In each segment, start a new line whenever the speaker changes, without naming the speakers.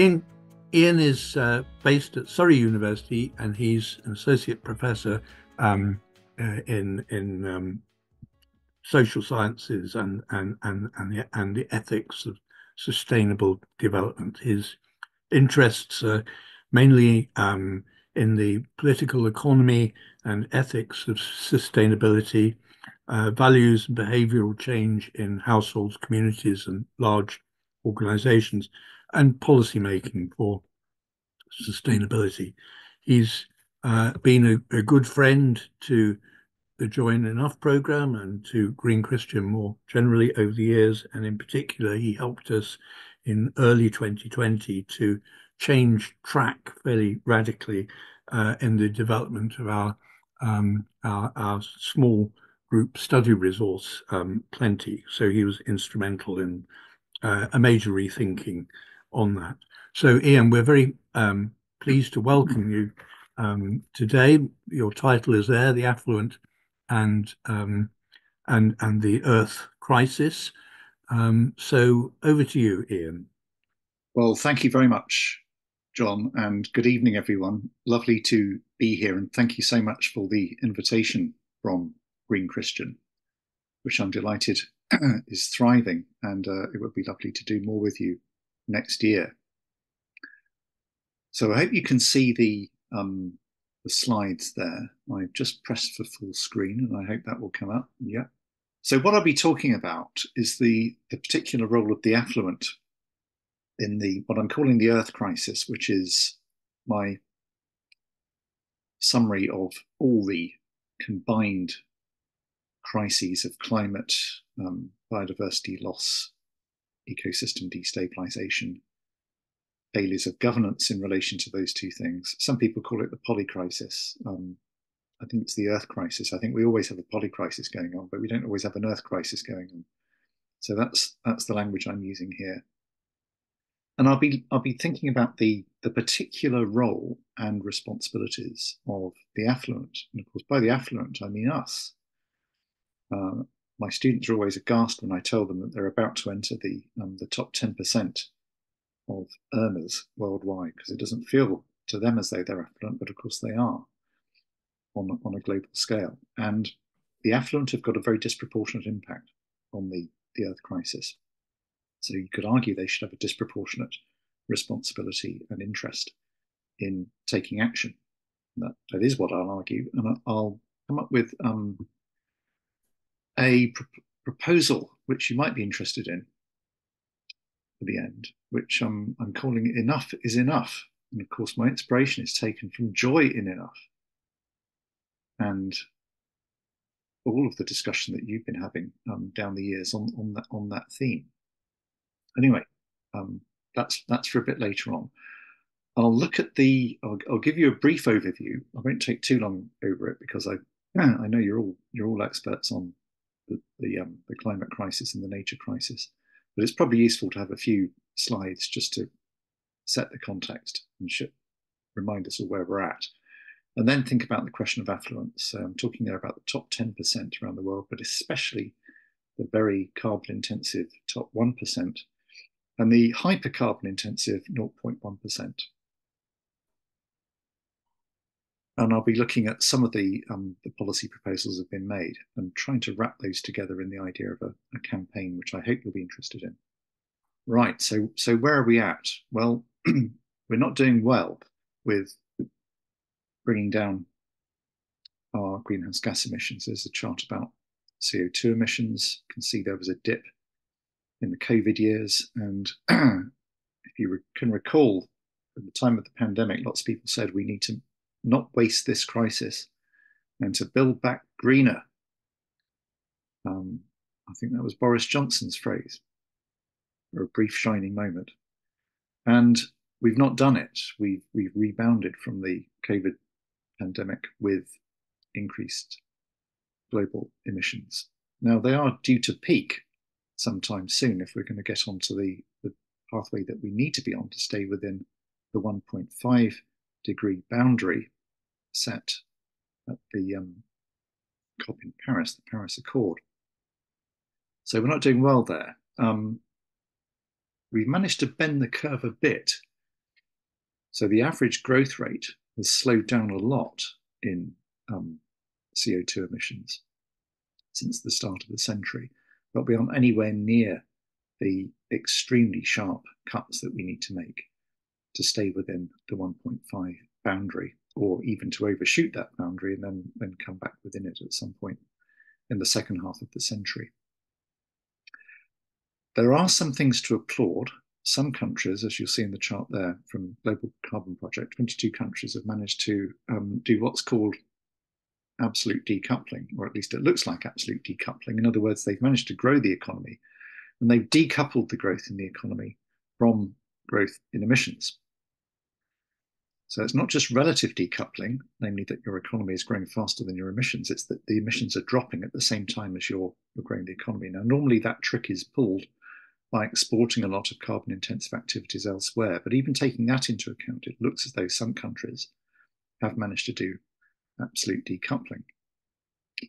Ian is based at Surrey University, and he's an associate professor in social sciences and the ethics of sustainable development. His interests are mainly in the political economy and ethics of sustainability, values and behavioral change in households, communities, and large organizations, and policy making for sustainability. He's been a good friend to the Join Enough program and to Green Christian more generally over the years. And in particular, he helped us in early 2020 to change track fairly radically in the development of our small group study resource, Plenty. So he was instrumental in a major rethinking on that. So Ian, we're very pleased to welcome you today. Your title is there, The Affluent and the Earth Crisis. So over to you, Ian.
Well, thank you very much, John, and good evening, everyone. Lovely to be here, and thank you so much for the invitation from Green Christian, which I'm delighted is thriving, and it would be lovely to do more with you next year. So I hope you can see the slides there. I've just pressed for full screen, and I hope that will come up. Yeah. So what I'll be talking about is the particular role of the affluent in the what I'm calling the Earth crisis, which is my summary of all the combined crises of climate, biodiversity loss, ecosystem destabilisation, failures of governance in relation to those two things. Some people call it the polycrisis. I think it's the Earth crisis. I think we always have a polycrisis going on, but we don't always have an Earth crisis going on. So that's the language I'm using here. And I'll be thinking about the particular role and responsibilities of the affluent. And of course, by the affluent, I mean us. My students are always aghast when I tell them that they're about to enter the top 10% of earners worldwide, because it doesn't feel to them as though they're affluent, but of course they are on a global scale. And the affluent have got a very disproportionate impact on the Earth crisis. So you could argue they should have a disproportionate responsibility and interest in taking action. That is what I'll argue, and I'll come up with a proposal which you might be interested in at the end, which I'm calling Enough is Enough. And of course, my inspiration is taken from Joy in Enough, and all of the discussion that you've been having down the years on that theme. Anyway, that's for a bit later on. I'll look at I'll give you a brief overview. I won't take too long over it because I know you're all experts on the climate crisis and the nature crisis, but it's probably useful to have a few slides just to set the context and remind us of where we're at, and then think about the question of affluence. So I'm talking there about the top 10% around the world, but especially the very carbon intensive top 1%. And the hyper-carbon intensive 0.1%. And I'll be looking at some of the policy proposals that have been made and trying to wrap those together in the idea of a campaign, which I hope you'll be interested in. Right, so where are we at? Well, we're not doing well with bringing down our greenhouse gas emissions. There's a chart about CO2 emissions. You can see there was a dip in the COVID years. And if you can recall, at the time of the pandemic, lots of people said we need to not waste this crisis and to build back greener. I think that was Boris Johnson's phrase for a brief shining moment. And we've not done it. We've rebounded from the COVID pandemic with increased global emissions. Now, they are due to peak sometime soon if we're going to get onto the pathway that we need to be on to stay within the 1.5 degree boundary set at the COP in Paris, the Paris Accord. So we're not doing well there. We've managed to bend the curve a bit So the average growth rate has slowed down a lot in CO2 emissions since the start of the century, but we aren't anywhere near the extremely sharp cuts that we need to make to stay within the 1.5 boundary, or even to overshoot that boundary and then come back within it at some point in the second half of the century. There are some things to applaud. Some countries, as you'll see in the chart there from Global Carbon Project, 22 countries have managed to do what's called absolute decoupling, or at least it looks like absolute decoupling. In other words, they've managed to grow the economy, and they've decoupled the growth in the economy from growth in emissions. So it's not just relative decoupling, namely that your economy is growing faster than your emissions, it's that the emissions are dropping at the same time as you're growing the economy. Now, normally that trick is pulled by exporting a lot of carbon-intensive activities elsewhere, but even taking that into account, it looks as though some countries have managed to do absolute decoupling.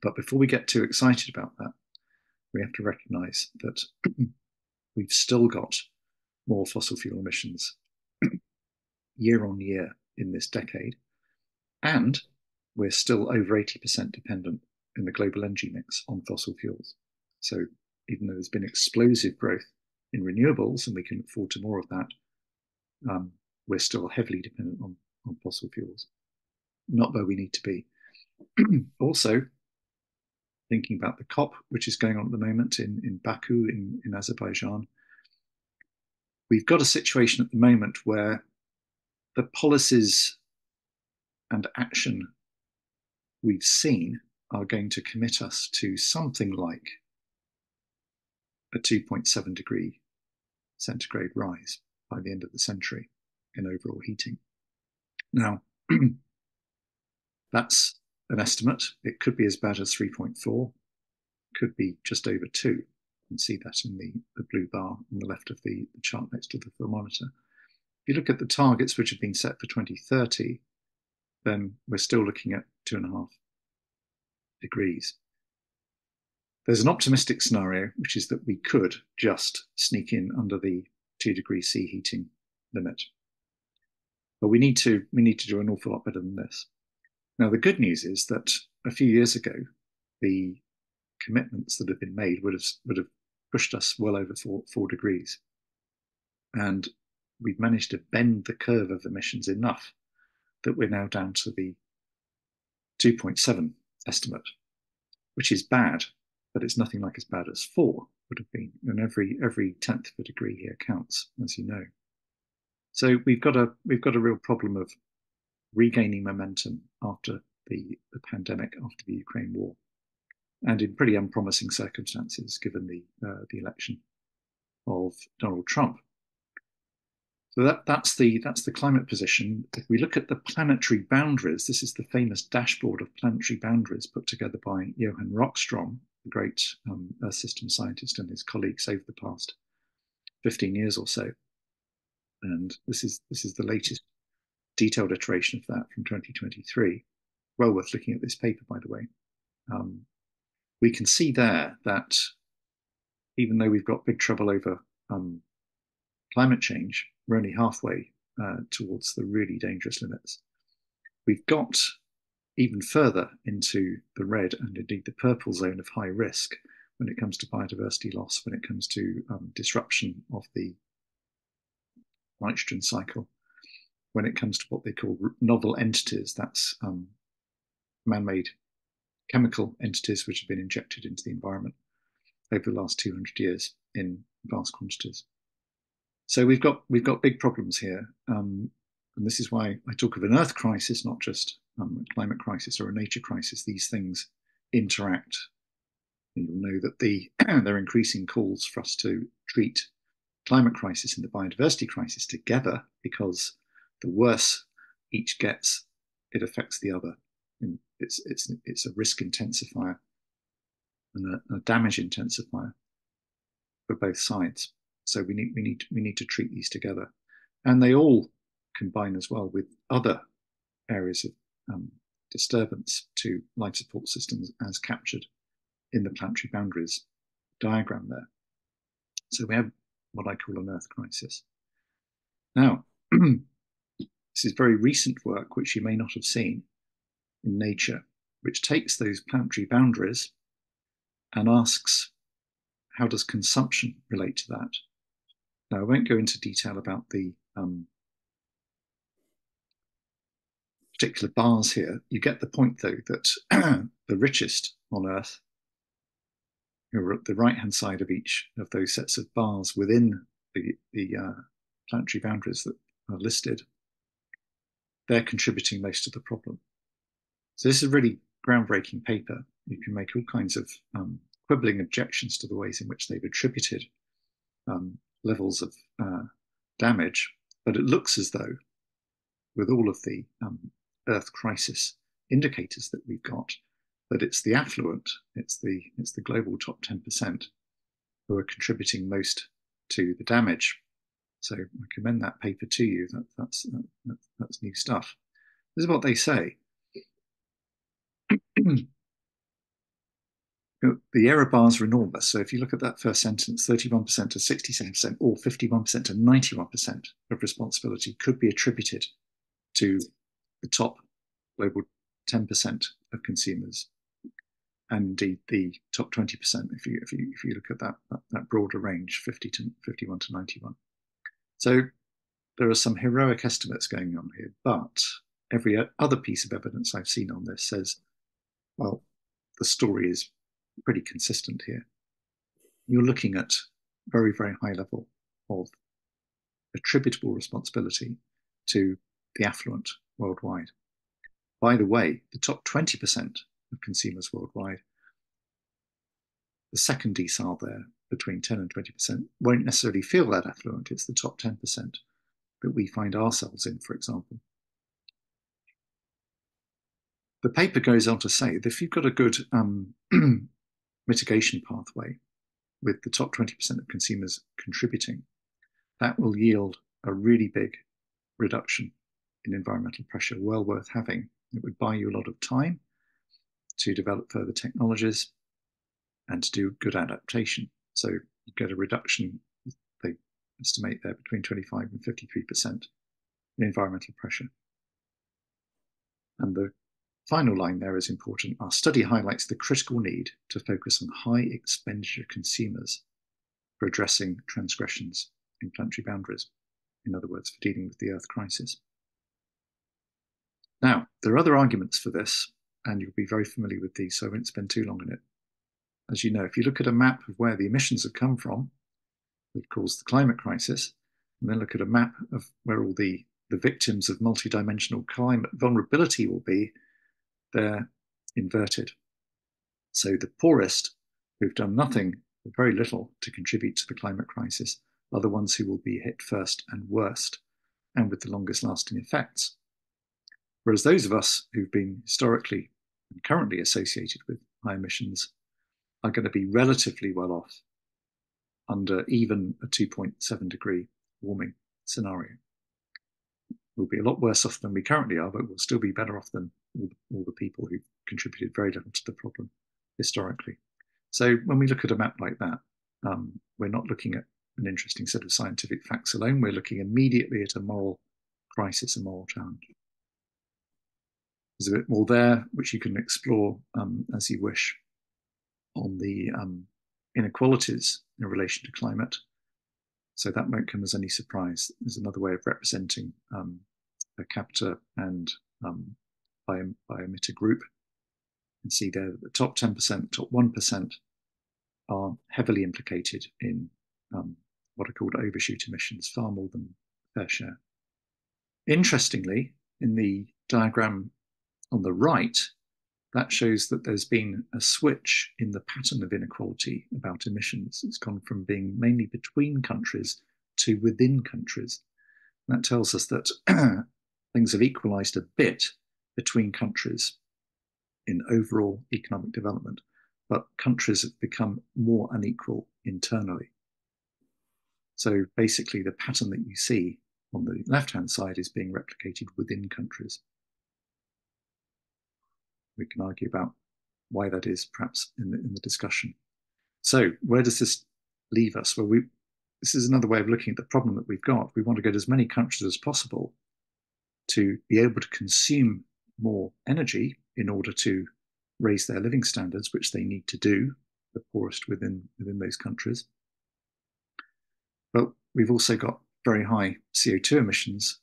But before we get too excited about that, we have to recognize that we've still got more fossil fuel emissions year on year in this decade, and we're still over 80% dependent in the global energy mix on fossil fuels. So even though there's been explosive growth in renewables, and we can look forward to more of that, we're still heavily dependent on fossil fuels, not where we need to be. Also, thinking about the COP, which is going on at the moment in Baku in Azerbaijan, we've got a situation at the moment where the policies and action we've seen are going to commit us to something like a 2.7 degree centigrade rise by the end of the century in overall heating. Now, that's an estimate. It could be as bad as 3.4, could be just over 2. You can see that in the blue bar on the left of the chart next to the thermometer. If you look at the targets which have been set for 2030, then we're still looking at 2.5 degrees. There's an optimistic scenario, which is that we could just sneak in under the 2 degree C heating limit. But we need to do an awful lot better than this. Now, the good news is that a few years ago, the commitments that have been made would have pushed us well over 4 degrees. And we've managed to bend the curve of emissions enough that we're now down to the 2.7 estimate, which is bad, but it's nothing like as bad as 4 would have been. And every tenth of a degree here counts, as you know. So we've got a real problem of regaining momentum after the pandemic, after the Ukraine war, and in pretty unpromising circumstances given the election of Donald Trump. So that's the climate position. If we look at the planetary boundaries, this is the famous dashboard of planetary boundaries put together by Johan Rockström, the great Earth system scientist, and his colleagues over the past 15 years or so. And this is the latest detailed iteration of that from 2023. Well worth looking at this paper, by the way. We can see there that even though we've got big trouble over climate change, we're only halfway towards the really dangerous limits. We've got even further into the red and indeed the purple zone of high risk when it comes to biodiversity loss, when it comes to disruption of the nitrogen cycle, when it comes to what they call novel entities, that's man-made chemical entities which have been injected into the environment over the last 200 years in vast quantities. So we've got big problems here, and this is why I talk of an Earth crisis, not just a climate crisis or a nature crisis. These things interact. And you'll know that there are increasing calls for us to treat climate crisis and the biodiversity crisis together, because the worse each gets, it affects the other. And it's a risk intensifier and a damage intensifier for both sides. So we need to treat these together, and they all combine as well with other areas of disturbance to life support systems as captured in the planetary boundaries diagram there. So we have what I call an Earth crisis. Now, This is very recent work, which you may not have seen in Nature, which takes those planetary boundaries and asks, how does consumption relate to that? Now, I won't go into detail about the particular bars here. You get the point, though, that the richest on Earth, who are at the right-hand side of each of those sets of bars within the planetary boundaries that are listed, they're contributing most of the problem. So this is a really groundbreaking paper. You can make all kinds of quibbling objections to the ways in which they've attributed levels of damage, but it looks as though, with all of the Earth crisis indicators that we've got, that it's the affluent, it's the global top 10% who are contributing most to the damage. So I commend that paper to you. That's new stuff. This is what they say. The error bars are enormous. So if you look at that first sentence, 31% to 67% or 51% to 91% of responsibility could be attributed to the top global 10% of consumers, and indeed the top 20% if you look at that broader range, 51 to 91. So there are some heroic estimates going on here, but every other piece of evidence I've seen on this says, well, the story is pretty consistent here. You're looking at very, very high level of attributable responsibility to the affluent worldwide. By the way, the top 20% of consumers worldwide, the second decile there, between 10 and 20%, won't necessarily feel that affluent. It's the top 10% that we find ourselves in, for example. The paper goes on to say that if you've got a good mitigation pathway with the top 20% of consumers contributing, that will yield a really big reduction in environmental pressure, well worth having. It would buy you a lot of time to develop further technologies and to do good adaptation. So you get a reduction, they estimate there, between 25 and 53% in environmental pressure. And the final line there is important. Our study highlights the critical need to focus on high expenditure consumers for addressing transgressions in planetary boundaries. In other words, for dealing with the Earth crisis. Now, there are other arguments for this, and you'll be very familiar with these, so I won't spend too long on it. As you know, if you look at a map of where the emissions have come from that caused the climate crisis, and then look at a map of where all the victims of multidimensional climate vulnerability will be, they're inverted. So the poorest, who've done nothing or very little to contribute to the climate crisis, are the ones who will be hit first and worst, and with the longest lasting effects. Whereas those of us who've been historically and currently associated with high emissions are going to be relatively well off under even a 2.7 degree warming scenario. We'll be a lot worse off than we currently are, but we'll still be better off than all the people who've contributed very little to the problem historically. So when we look at a map like that, we're not looking at an interesting set of scientific facts alone. We're looking immediately at a moral crisis, a moral challenge. There's a bit more there, which you can explore as you wish, on the inequalities in relation to climate. So that won't come as any surprise. There's another way of representing per capita and by emitter group. You can see there that the top 10%, top 1% are heavily implicated in what are called overshoot emissions, far more than fair share. Interestingly, in the diagram on the right, that shows that there's been a switch in the pattern of inequality about emissions. It's gone from being mainly between countries to within countries. And that tells us that things have equalized a bit between countries in overall economic development, but countries have become more unequal internally. So basically the pattern that you see on the left-hand side is being replicated within countries. We can argue about why that is, perhaps, in the discussion. So where does this leave us? Well, this is another way of looking at the problem that we've got. We want to get as many countries as possible to be able to consume more energy in order to raise their living standards, which they need to do, the poorest within those countries. But we've also got very high CO2 emissions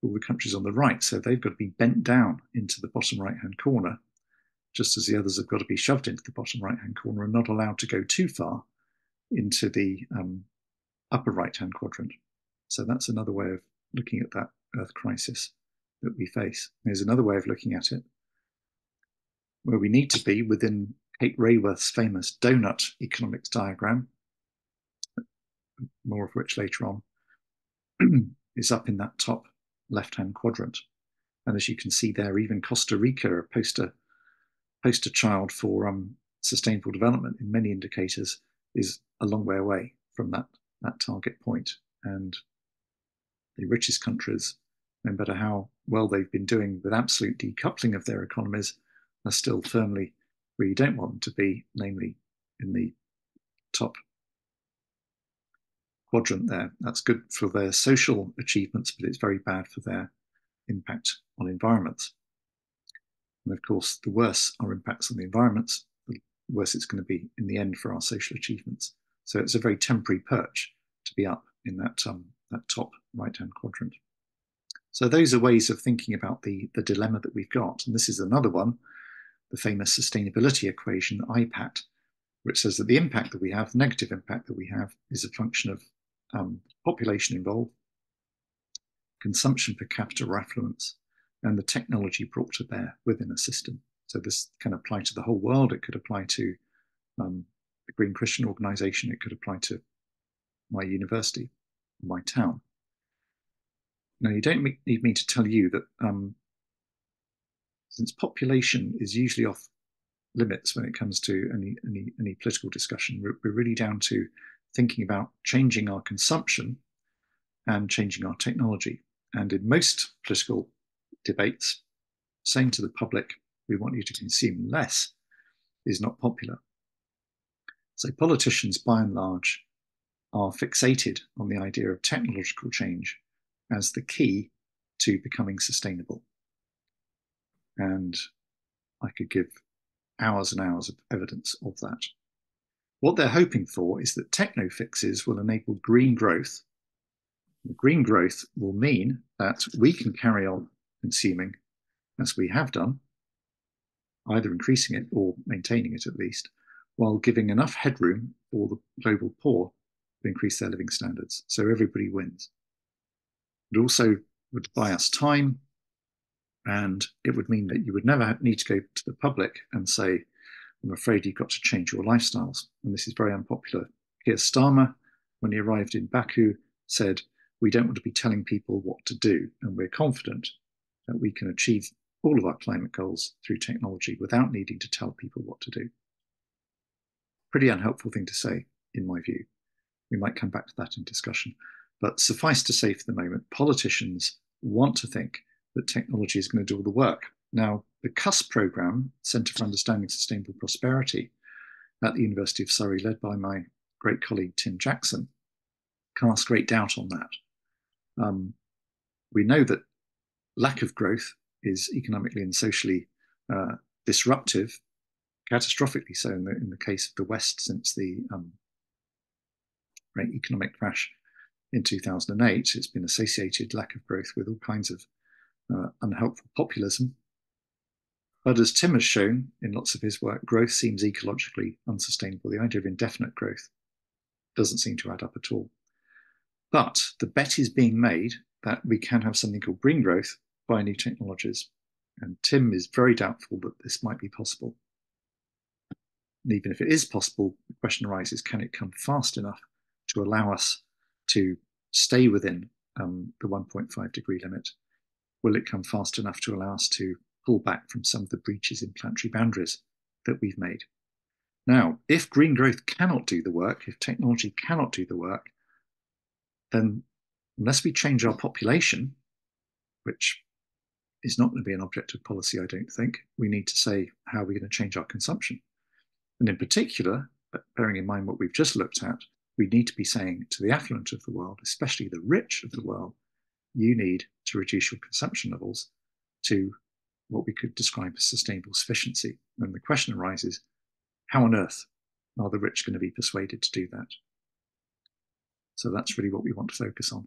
for all the countries on the right, so they've got to be bent down into the bottom right-hand corner, just as the others have got to be shoved into the bottom right-hand corner and not allowed to go too far into the upper right-hand quadrant. So that's another way of looking at that Earth crisis that we face. There's another way of looking at it, where we need to be within Kate Raworth's famous donut economics diagram, more of which later on, is up in that top left-hand quadrant. And as you can see there, even Costa Rica, a poster child for sustainable development in many indicators, is a long way away from that target point. And the richest countries, no matter how well they've been doing with absolute decoupling of their economies, are still firmly where you don't want them to be, namely in the top quadrant there. That's good for their social achievements, but it's very bad for their impact on environments. And of course, the worse our impacts on the environments, the worse it's going to be in the end for our social achievements. So it's a very temporary perch to be up in that top right-hand quadrant. So those are ways of thinking about the dilemma that we've got. And this is another one, the famous sustainability equation, IPAT, which says that the impact that we have, negative impact that we have, is a function of population involved, consumption per capita or affluence, and the technology brought to bear within a system. So this can apply to the whole world. It could apply to the Green Christian organization. It could apply to my university, my town. Now, you don't need me to tell you that since population is usually off limits when it comes to any political discussion, we're really down to thinking about changing our consumption and changing our technology. And in most political debates, saying to the public, we want you to consume less, is not popular. So politicians, by and large, are fixated on the idea of technological change as the key to becoming sustainable. And I could give hours and hours of evidence of that. What they're hoping for is that techno fixes will enable green growth. Green growth will mean that we can carry on consuming as we have done, either increasing it or maintaining it at least, while giving enough headroom for the global poor to increase their living standards. So everybody wins. It also would buy us time, and it would mean that you would never need to go to the public and say, I'm afraid you've got to change your lifestyles. And this is very unpopular. Keir Starmer, when he arrived in Baku, said, we don't want to be telling people what to do, and we're confident that we can achieve all of our climate goals through technology without needing to tell people what to do. Pretty unhelpful thing to say, in my view. We might come back to that in discussion. But suffice to say for the moment, politicians want to think that technology is going to do all the work. Now, the CUSP program, Centre for Understanding Sustainable Prosperity, at the University of Surrey, led by my great colleague Tim Jackson, casts great doubt on that. We know that lack of growth is economically and socially disruptive, catastrophically so in the case of the West since the great economic crash in 2008. It's been associated, lack of growth, with all kinds of unhelpful populism. But as Tim has shown in lots of his work, growth seems ecologically unsustainable. The idea of indefinite growth doesn't seem to add up at all. But the bet is being made that we can have something called green growth by new technologies. And Tim is very doubtful that this might be possible. And even if it is possible, the question arises, can it come fast enough to allow us to stay within the 1.5 degree limit? Will it come fast enough to allow us to pull back from some of the breaches in planetary boundaries that we've made? Now, if green growth cannot do the work, if technology cannot do the work, then unless we change our population, which is not going to be an object of policy, I don't think, we need to say, how are we going to change our consumption? And in particular, bearing in mind what we've just looked at, we need to be saying to the affluent of the world, especially the rich of the world, you need to reduce your consumption levels to what we could describe as sustainable sufficiency. And the question arises, how on earth are the rich going to be persuaded to do that? So that's really what we want to focus on.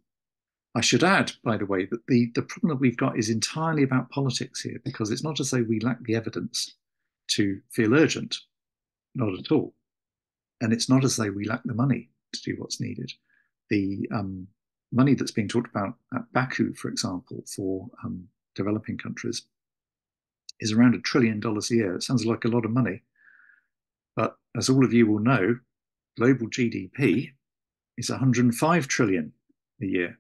I should add, by the way, that the problem that we've got is entirely about politics here, because it's not as though we lack the evidence to feel urgent, not at all. And it's not as though we lack the money to do what's needed. The money that's being talked about at Baku, for example, for developing countries is around $1 trillion a year. It sounds like a lot of money. But as all of you will know, global GDP is 105 trillion a year.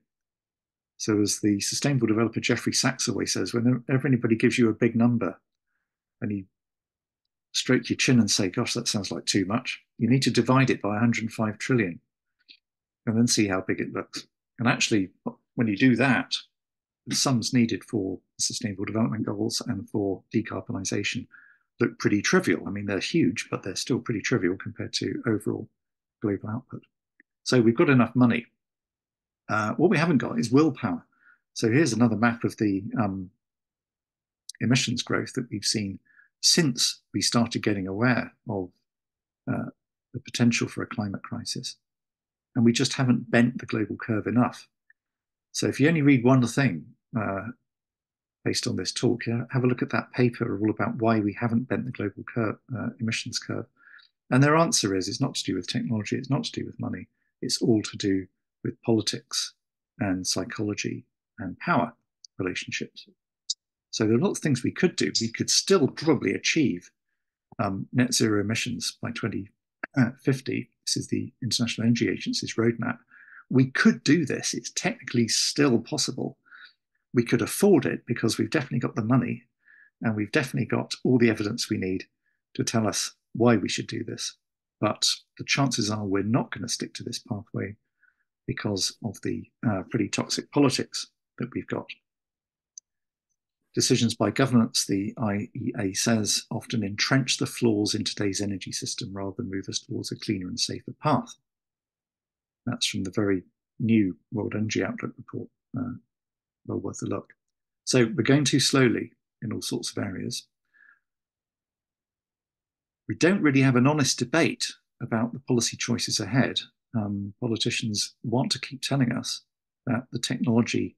So as the sustainable developer Jeffrey Sachs always says, whenever anybody gives you a big number and you stroke your chin and say, gosh, that sounds like too much, you need to divide it by 105 trillion and then see how big it looks. And actually, when you do that, the sums needed for sustainable development goals and for decarbonisation look pretty trivial. I mean, they're huge, but they're still pretty trivial compared to overall global output. So we've got enough money. What we haven't got is willpower. So here's another map of the emissions growth that we've seen since we started getting aware of the potential for a climate crisis. And we just haven't bent the global curve enough. So if you only read one thing based on this talk, have a look at that paper all about why we haven't bent the global curve, emissions curve. And their answer is, it's not to do with technology, it's not to do with money, it's all to do with politics and psychology and power relationships. So there are lots of things we could do. We could still probably achieve net zero emissions by 2050. This is the International Energy Agency's roadmap. We could do this. It's technically still possible. We could afford it because we've definitely got the money and we've definitely got all the evidence we need to tell us why we should do this. But the chances are we're not going to stick to this pathway because of the pretty toxic politics that we've got. Decisions by governments, the IEA says, often entrench the flaws in today's energy system rather than move us towards a cleaner and safer path. That's from the very new World Energy Outlook report. Well worth a look. So we're going too slowly in all sorts of areas. We don't really have an honest debate about the policy choices ahead. Politicians want to keep telling us that the technology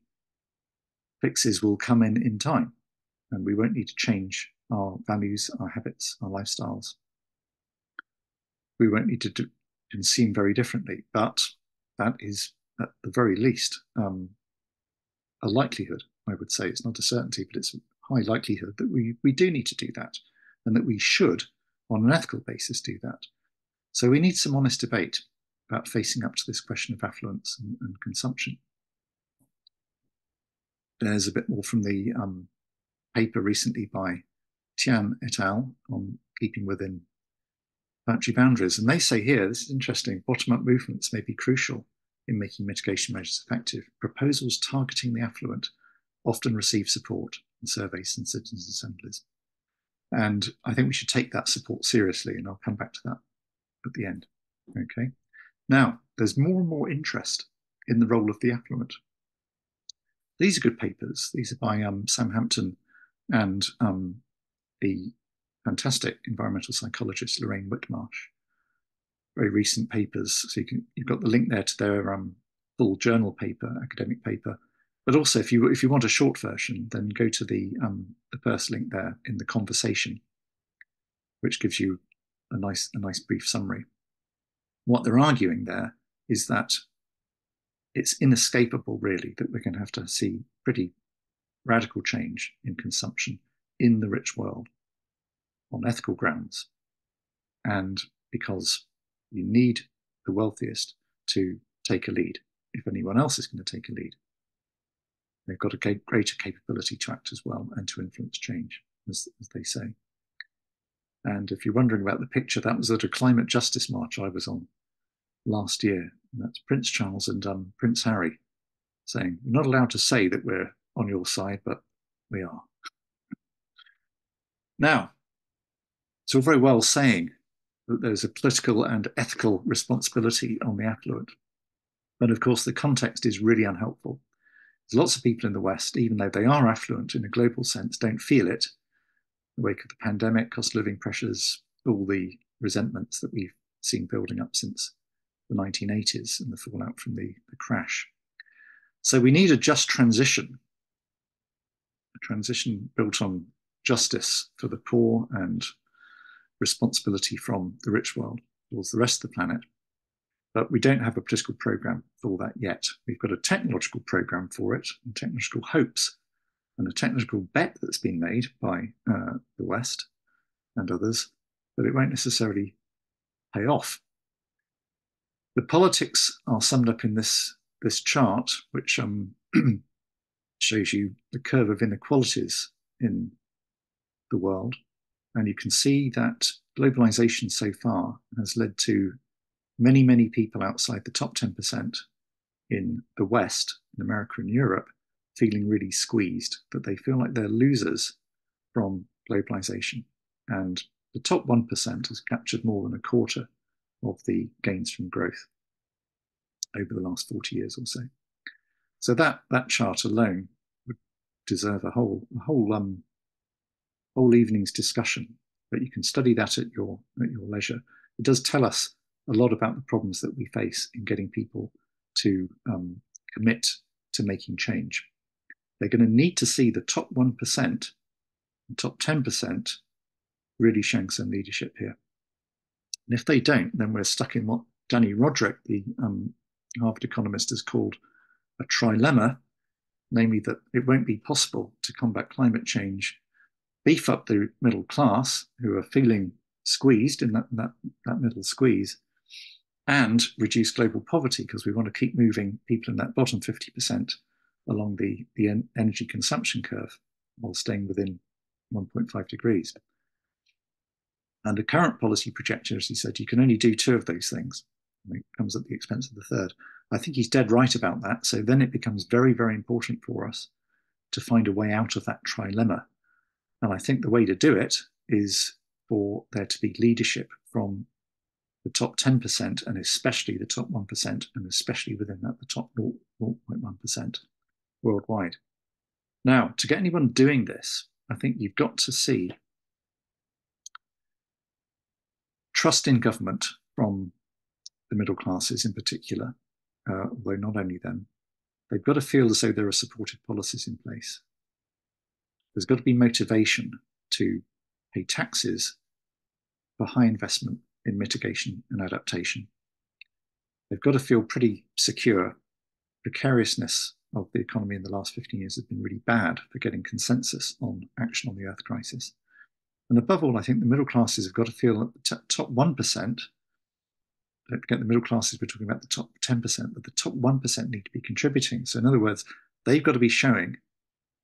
fixes will come in time, and we won't need to change our values, our habits, our lifestyles. We won't need to consume very differently, but that is at the very least a likelihood, I would say. It's not a certainty, but it's a high likelihood that we do need to do that, and that we should, on an ethical basis, do that. So we need some honest debate about facing up to this question of affluence and consumption. There's a bit more from the paper recently by Tian et al. On keeping within planetary boundaries. And they say here, this is interesting, bottom-up movements may be crucial in making mitigation measures effective. Proposals targeting the affluent often receive support in surveys and citizens' assemblies. And I think we should take that support seriously, and I'll come back to that at the end. Okay. Now, there's more and more interest in the role of the affluent. These are good papers. These are by Sam Hampton and the fantastic environmental psychologist Lorraine Whitmarsh. Very recent papers. So you've got the link there to their full journal paper, academic paper. But also, if you want a short version, then go to the first link there in the conversation, which gives you a nice brief summary. What they're arguing there is that it's inescapable, really, that we're going to have to see pretty radical change in consumption in the rich world on ethical grounds. And because you need the wealthiest to take a lead. If anyone else is going to take a lead, they've got a greater capability to act as well and to influence change, as they say. And if you're wondering about the picture, that was at a climate justice march I was on last year. And that's Prince Charles and Prince Harry saying, we're not allowed to say that we're on your side, but we are. Now, it's all very well saying that there's a political and ethical responsibility on the affluent. But of course, the context is really unhelpful. There's lots of people in the West, even though they are affluent in a global sense, don't feel it. In the wake of the pandemic, cost of living pressures, all the resentments that we've seen building up since the 1980s and the fallout from the crash. So we need a just transition, a transition built on justice for the poor and responsibility from the rich world towards the rest of the planet. But we don't have a political program for that yet. We've got a technological program for it, and technological hopes, and a technological bet that's been made by the West and others, but it won't necessarily pay off. The politics are summed up in this chart, which shows you the curve of inequalities in the world. And you can see that globalization so far has led to many, many people outside the top 10% in the West, in America and Europe, feeling really squeezed, that they feel like they're losers from globalization. And the top 1% has captured more than a quarter of the gains from growth over the last 40 years or so. So that chart alone would deserve a whole evening's discussion, but you can study that at your leisure. It does tell us a lot about the problems that we face in getting people to commit to making change. They're going to need to see the top 1% and top 10% really showing some leadership here. And if they don't, then we're stuck in what Danny Roderick, the Harvard economist, has called a trilemma, namely that it won't be possible to combat climate change, beef up the middle class who are feeling squeezed in that middle squeeze, and reduce global poverty, because we want to keep moving people in that bottom 50% along the energy consumption curve while staying within 1.5 degrees. And the current policy projector, as he said, you can only do two of those things. It comes at the expense of the third. I think he's dead right about that. So then it becomes very, very important for us to find a way out of that trilemma. And I think the way to do it is for there to be leadership from the top 10% and especially the top 1%, and especially within that, the top 0.1% worldwide. Now, to get anyone doing this, I think you've got to see trust in government from the middle classes in particular, although not only them. They've got to feel as though there are supportive policies in place. There's got to be motivation to pay taxes for high investment in mitigation and adaptation. They've got to feel pretty secure. Precariousness of the economy in the last 15 years has been really bad for getting consensus on action on the Earth crisis. And above all, I think the middle classes have got to feel that the top 1%, don't forget the middle classes, we're talking about the top 10%, but the top 1% need to be contributing. So in other words, they've got to be showing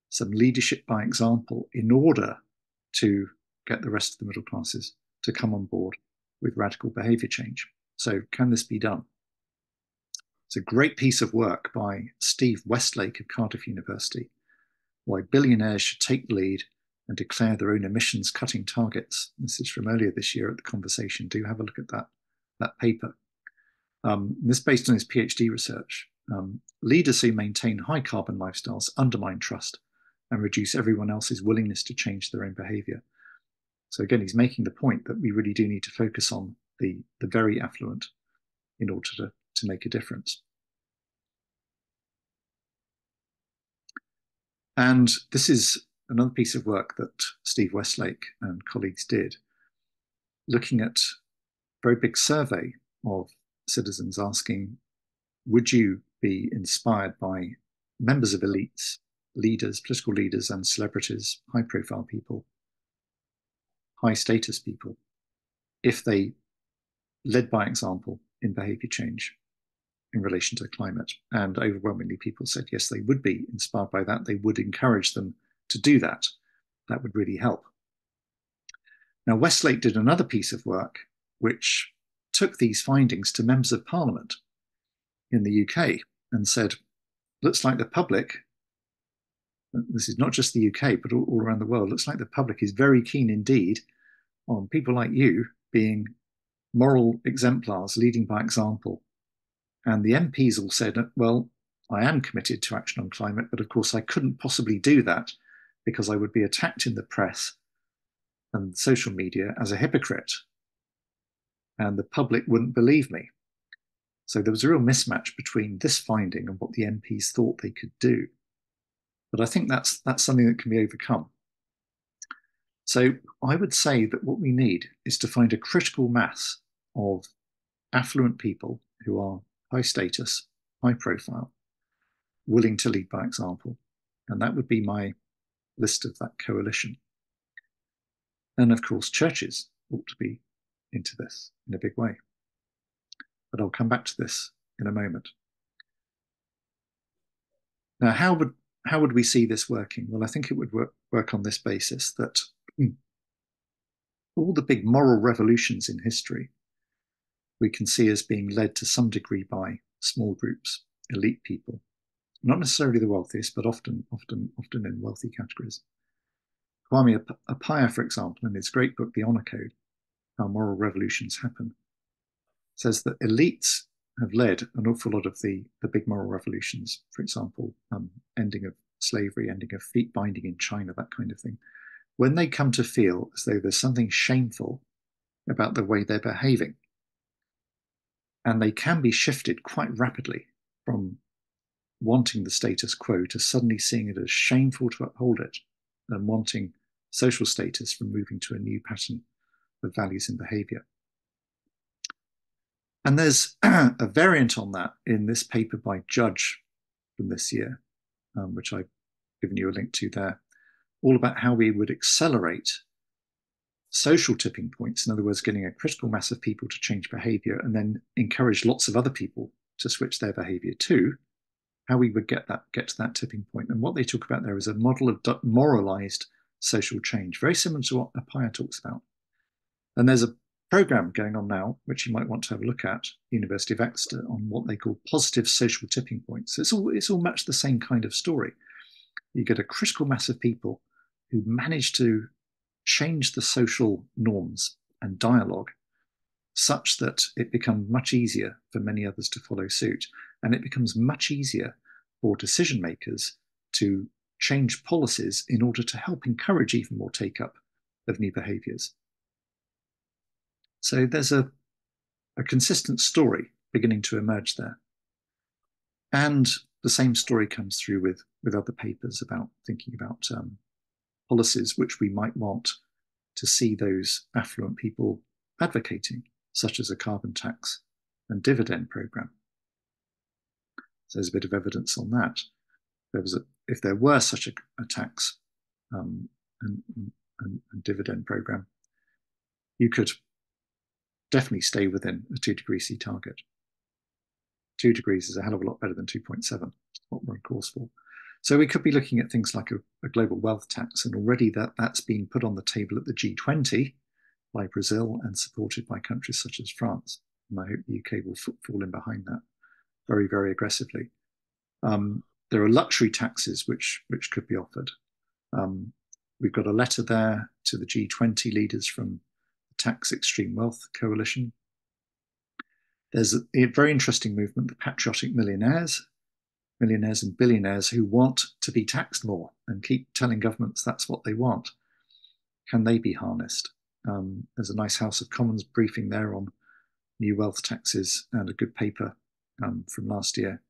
some leadership by example in order to get the rest of the middle classes to come on board with radical behavior change. So can this be done? It's a great piece of work by Steve Westlake of Cardiff University, why billionaires should take the lead and declare their own emissions cutting targets. This is from earlier this year at the Conversation. Do have a look at that paper. This is based on his PhD research. Leaders who maintain high carbon lifestyles undermine trust and reduce everyone else's willingness to change their own behavior. So again, he's making the point that we really do need to focus on the very affluent in order to make a difference. And this is another piece of work that Steve Westlake and colleagues did, looking at a very big survey of citizens asking, would you be inspired by members of elites, leaders, political leaders and celebrities, high profile people, high status people, if they led by example in behavior change in relation to climate? And overwhelmingly people said yes, they would be inspired by that. They would encourage them to do that. That would really help. Now, Westlake did another piece of work which took these findings to members of parliament in the UK and said, looks like the public, this is not just the UK, but all around the world, looks like the public is very keen indeed on people like you being moral exemplars, leading by example. And the MPs all said, well, I am committed to action on climate, but of course I couldn't possibly do that because I would be attacked in the press and social media as a hypocrite, and the public wouldn't believe me. So there was a real mismatch between this finding and what the MPs thought they could do. But I think that's something that can be overcome. So I would say that what we need is to find a critical mass of affluent people who are high status, high profile, willing to lead by example. And that would be my list of that coalition. And of course, churches ought to be into this in a big way. But I'll come back to this in a moment. Now, how would we see this working? Well, I think it would work on this basis that all the big moral revolutions in history we can see as being led to some degree by small groups, elite people, not necessarily the wealthiest, but often in wealthy categories. Kwame Appiah, for example, in his great book, The Honor Code, How Moral Revolutions Happen, says that elites have led an awful lot of the big moral revolutions, for example, ending of slavery, ending of feet binding in China, that kind of thing, when they come to feel as though there's something shameful about the way they're behaving. And they can be shifted quite rapidly from wanting the status quo to suddenly seeing it as shameful to uphold it and wanting social status from moving to a new pattern of values and behavior. And there's a variant on that in this paper by Judge from this year, which I've given you a link to there, all about how we would accelerate social tipping points, in other words, getting a critical mass of people to change behavior and then encourage lots of other people to switch their behavior too, how we would get to that tipping point. And what they talk about there is a model of moralized social change, very similar to what Appiah talks about. And there's a program going on now, which you might want to have a look at, University of Exeter, on what they call positive social tipping points. It's all much the same kind of story. You get a critical mass of people who manage to change the social norms and dialogue such that it becomes much easier for many others to follow suit. And it becomes much easier for decision makers to change policies in order to help encourage even more take-up of new behaviors. So there's a consistent story beginning to emerge there. And the same story comes through with other papers about thinking about policies which we might want to see those affluent people advocating, such as a carbon tax and dividend program. So there's a bit of evidence on that. If there were such a tax and dividend program, you could definitely stay within a 2°C target. 2 degrees is a hell of a lot better than 2.7, what we're on course for. So we could be looking at things like a global wealth tax, and already that's been put on the table at the G20 by Brazil and supported by countries such as France. And I hope the UK will fall in behind that very, very aggressively. There are luxury taxes which could be offered. We've got a letter there to the G20 leaders from the Tax Extreme Wealth Coalition. There's a very interesting movement, the patriotic millionaires and billionaires who want to be taxed more and keep telling governments that's what they want. Can they be harnessed? There's a nice House of Commons briefing there on new wealth taxes and a good paper from last year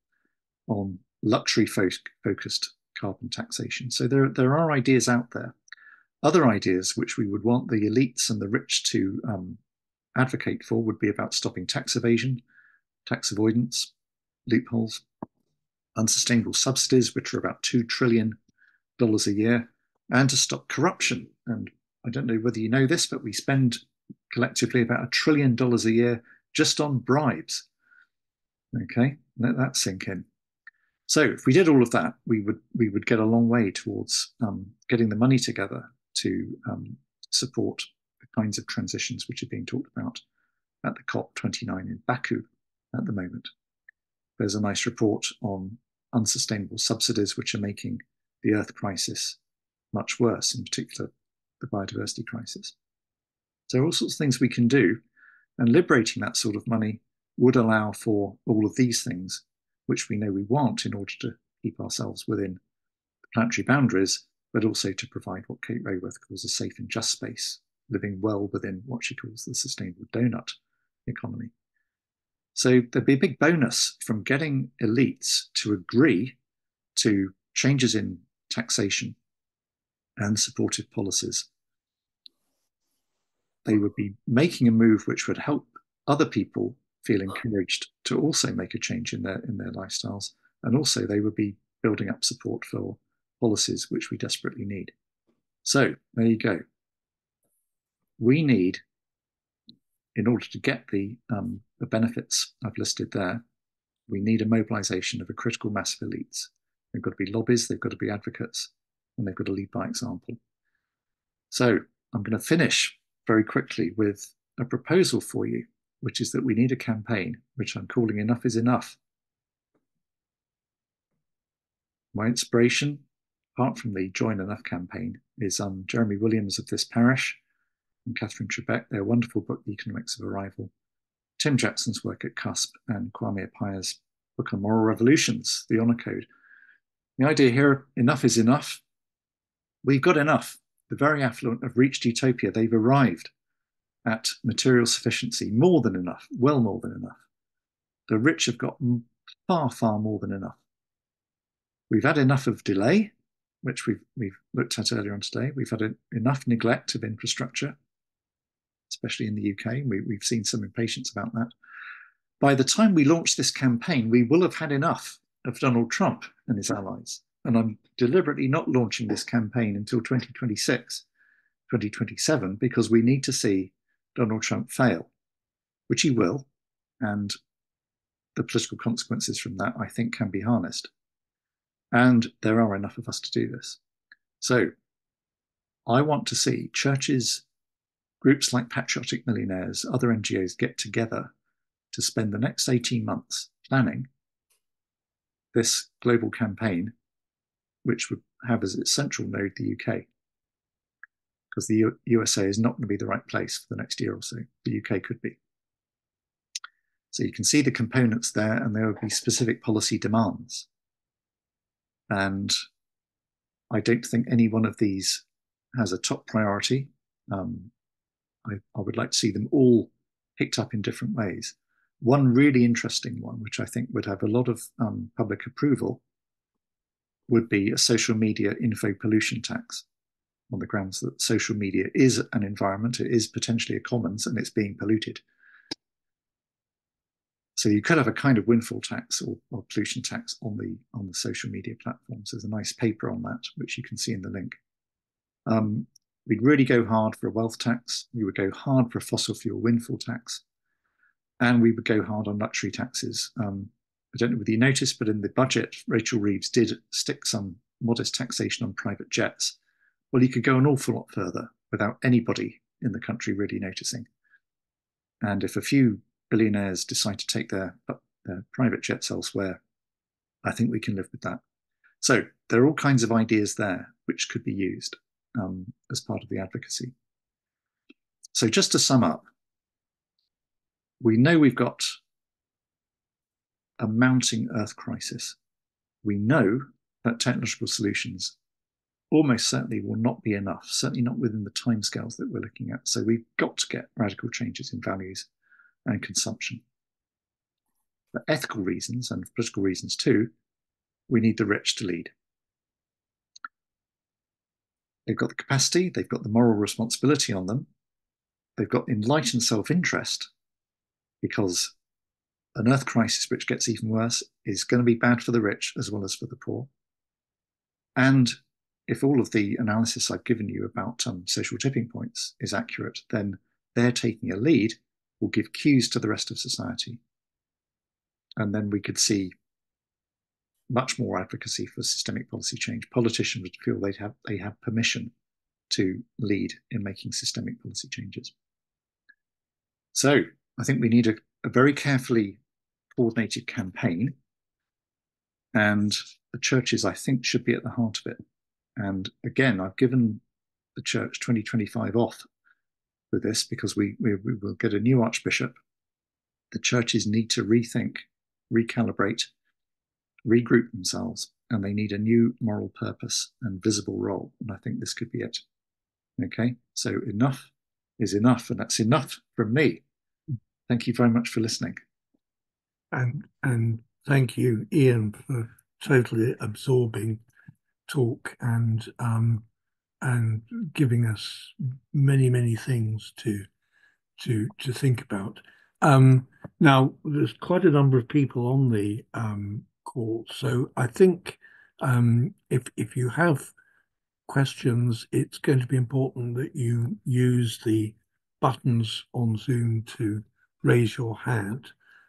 on luxury-focused carbon taxation. So there are ideas out there. Other ideas which we would want the elites and the rich to advocate for would be about stopping tax evasion, tax avoidance, loopholes, unsustainable subsidies, which are about $2 trillion a year, and to stop corruption. And I don't know whether you know this, but we spend collectively about $1 trillion a year just on bribes. Okay, let that sink in. So if we did all of that, we would get a long way towards getting the money together to support the kinds of transitions which are being talked about at the COP29 in Baku at the moment. There's a nice report on unsustainable subsidies which are making the Earth crisis much worse, in particular the biodiversity crisis. So there are all sorts of things we can do, and liberating that sort of money would allow for all of these things which we know we want in order to keep ourselves within the planetary boundaries, but also to provide what Kate Raworth calls a safe and just space, living well within what she calls the sustainable donut economy. So there'd be a big bonus from getting elites to agree to changes in taxation and supportive policies. They would be making a move which would help other people feel encouraged to also make a change in their lifestyles, and also they would be building up support for policies which we desperately need. So there you go. We need, in order to get the benefits I've listed there, we need a mobilization of a critical mass of elites. They've got to be lobbies, they've got to be advocates, and they've got to lead by example. So I'm going to finish very quickly with a proposal for you, which is that we need a campaign, which I'm calling Enough is Enough. My inspiration, apart from the Join Enough campaign, is Jeremy Williams of This Parish and Catherine Trebek, their wonderful book, The Economics of Arrival, Tim Jackson's work at CUSP, and Kwame Apia's book on moral revolutions, The Honor Code. The idea here, enough is enough. We've got enough. The very affluent have reached utopia. They've arrived at material sufficiency, more than enough, well more than enough. The rich have got far, far more than enough. We've had enough of delay, which we've looked at earlier on today. We've had enough neglect of infrastructure, especially in the UK. We've seen some impatience about that. By the time we launch this campaign, we will have had enough of Donald Trump and his allies. And I'm deliberately not launching this campaign until 2026, 2027, because we need to see Donald Trump fail, which he will. And the political consequences from that, I think, can be harnessed. And there are enough of us to do this. So I want to see churches, groups like Patriotic Millionaires, other NGOs get together to spend the next 18 months planning this global campaign, which would have as its central node the UK. Because the USA is not going to be the right place for the next year or so. The UK could be. So you can see the components there, and there would be specific policy demands. And I don't think any one of these has a top priority. I would like to see them all picked up in different ways. One really interesting one, which I think would have a lot of public approval, would be a social media info pollution tax, on the grounds that social media is an environment, it is potentially a commons, and it's being polluted. So you could have a kind of windfall tax or pollution tax on the social media platforms. There's a nice paper on that, which you can see in the link. We'd really go hard for a wealth tax. We would go hard for a fossil fuel windfall tax. And we would go hard on luxury taxes. I don't know whether you noticed, but in the budget, Rachel Reeves did stick some modest taxation on private jets. Well, you could go an awful lot further without anybody in the country really noticing. And if a few billionaires decide to take their private jets elsewhere, I think we can live with that. So there are all kinds of ideas there which could be used as part of the advocacy. So just to sum up, we know we've got a mounting Earth crisis. We know that technological solutions almost certainly will not be enough, certainly not within the timescales that we're looking at. So we've got to get radical changes in values and consumption. For ethical reasons and political reasons too, we need the rich to lead. They've got the capacity, they've got the moral responsibility on them, they've got enlightened self-interest, because an Earth crisis which gets even worse is going to be bad for the rich as well as for the poor. And if all of the analysis I've given you about social tipping points is accurate, then their taking a lead will give cues to the rest of society. And then we could see much more advocacy for systemic policy change. Politicians would feel they have permission to lead in making systemic policy changes. So I think we need a very carefully coordinated campaign, and the churches, I think, should be at the heart of it. And again, I've given the church 2025 off with this because we will get a new archbishop. The churches need to rethink, recalibrate, regroup themselves, and they need a new moral purpose and visible role. And I think this could be it. Okay, so enough is enough, and that's enough from me. Thank you very much for listening.
And thank you, Ian, for totally absorbing talk and giving us many things to think about. Now, there's quite a number of people on the call, so I think if you have questions, it's going to be important that you use the buttons on Zoom to raise your hand.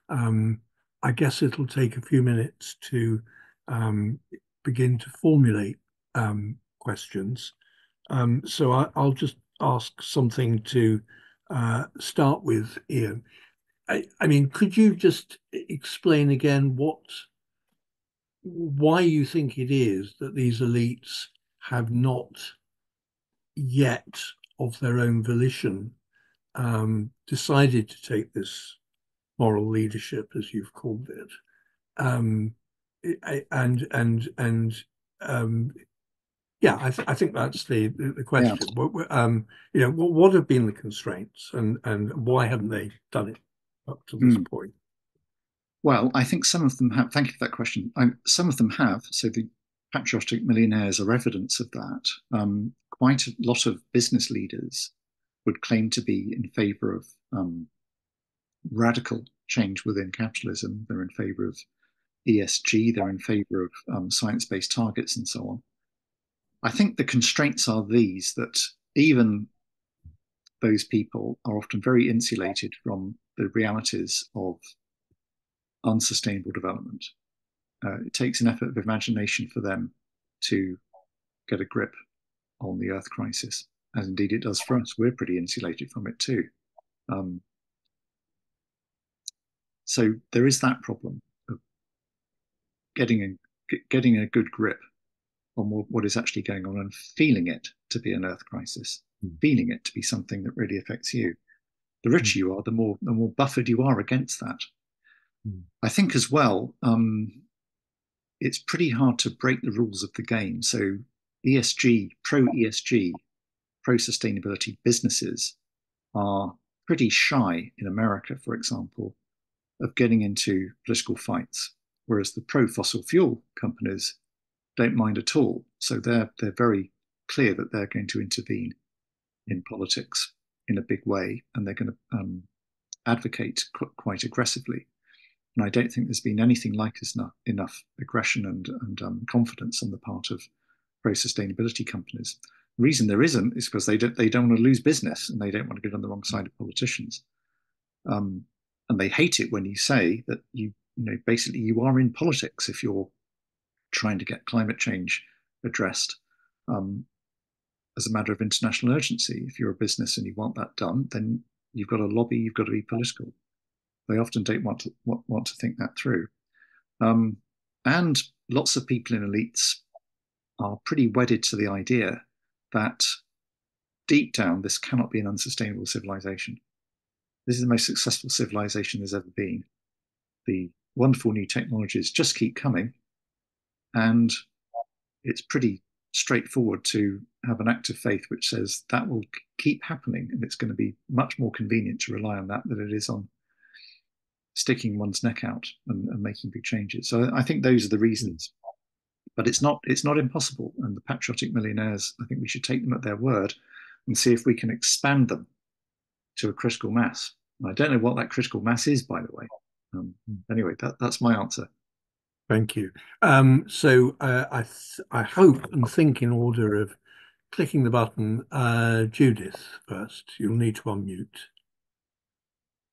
I guess it'll take a few minutes to begin to formulate questions. So I'll just ask something to start with, Ian. I mean, could you just explain again why you think it is that these elites have not yet, of their own volition, decided to take this moral leadership, as you've called it, and yeah, I think that's the question.
Yeah.
What have been the constraints, and why haven't they done it up to this point?
Well, I think some of them have. Thank you for that question. Some of them have. So the patriotic millionaires are evidence of that. Quite a lot of business leaders would claim to be in favour of radical change within capitalism. They're in favour of ESG. They're in favour of science-based targets and so on. I think the constraints are these, that even those people are often very insulated from the realities of unsustainable development. It takes an effort of imagination for them to get a grip on the Earth crisis, as indeed it does for us. We're pretty insulated from it too. So there is that problem of getting a good grip on what is actually going on and feeling it to be an Earth crisis, feeling it to be something that really affects you. The richer you are, the more buffered you are against that. I think as well, it's pretty hard to break the rules of the game. So ESG, pro-sustainability businesses are pretty shy in America, for example, of getting into political fights, whereas the pro-fossil fuel companies don't mind at all. So they're very clear that they're going to intervene in politics in a big way, and they're going to advocate quite aggressively. And I don't think there's been anything like enough aggression and confidence on the part of pro-sustainability companies. The reason there isn't is because they don't want to lose business, and they don't want to get on the wrong side of politicians. And they hate it when you say that basically you are in politics if you're trying to get climate change addressed as a matter of international urgency. If you're a business and you want that done, then you've got to lobby, you've got to be political. They often don't want to think that through. And lots of people in elites are pretty wedded to the idea that deep down, this cannot be an unsustainable civilization. This is the most successful civilization there's ever been. The wonderful new technologies just keep coming, and it's pretty straightforward to have an act of faith which says that will keep happening, and it's going to be much more convenient to rely on that than it is on sticking one's neck out and making big changes. So I think those are the reasons. But it's not impossible. And the patriotic millionaires, I think we should take them at their word and see if we can expand them to a critical mass. And I don't know what that critical mass is, by the way. Anyway, that's my answer.
Thank you. So I hope and think in order of clicking the button, Judith first. You'll need to unmute.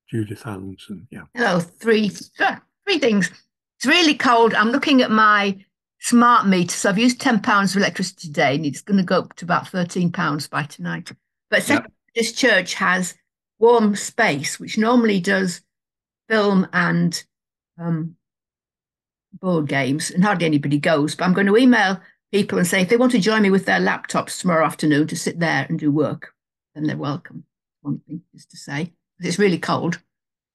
Judith Allenson, yeah.
Hello, three things. It's really cold. I'm looking at my smart meter. So I've used £10 of electricity today, and it's going to go up to about £13 by tonight. But second, this church has warm space, which normally does film and board games, and hardly anybody goes. But I'm going to email people and say if they want to join me with their laptops tomorrow afternoon to sit there and do work, then they're welcome. One thing is to say. It's really cold.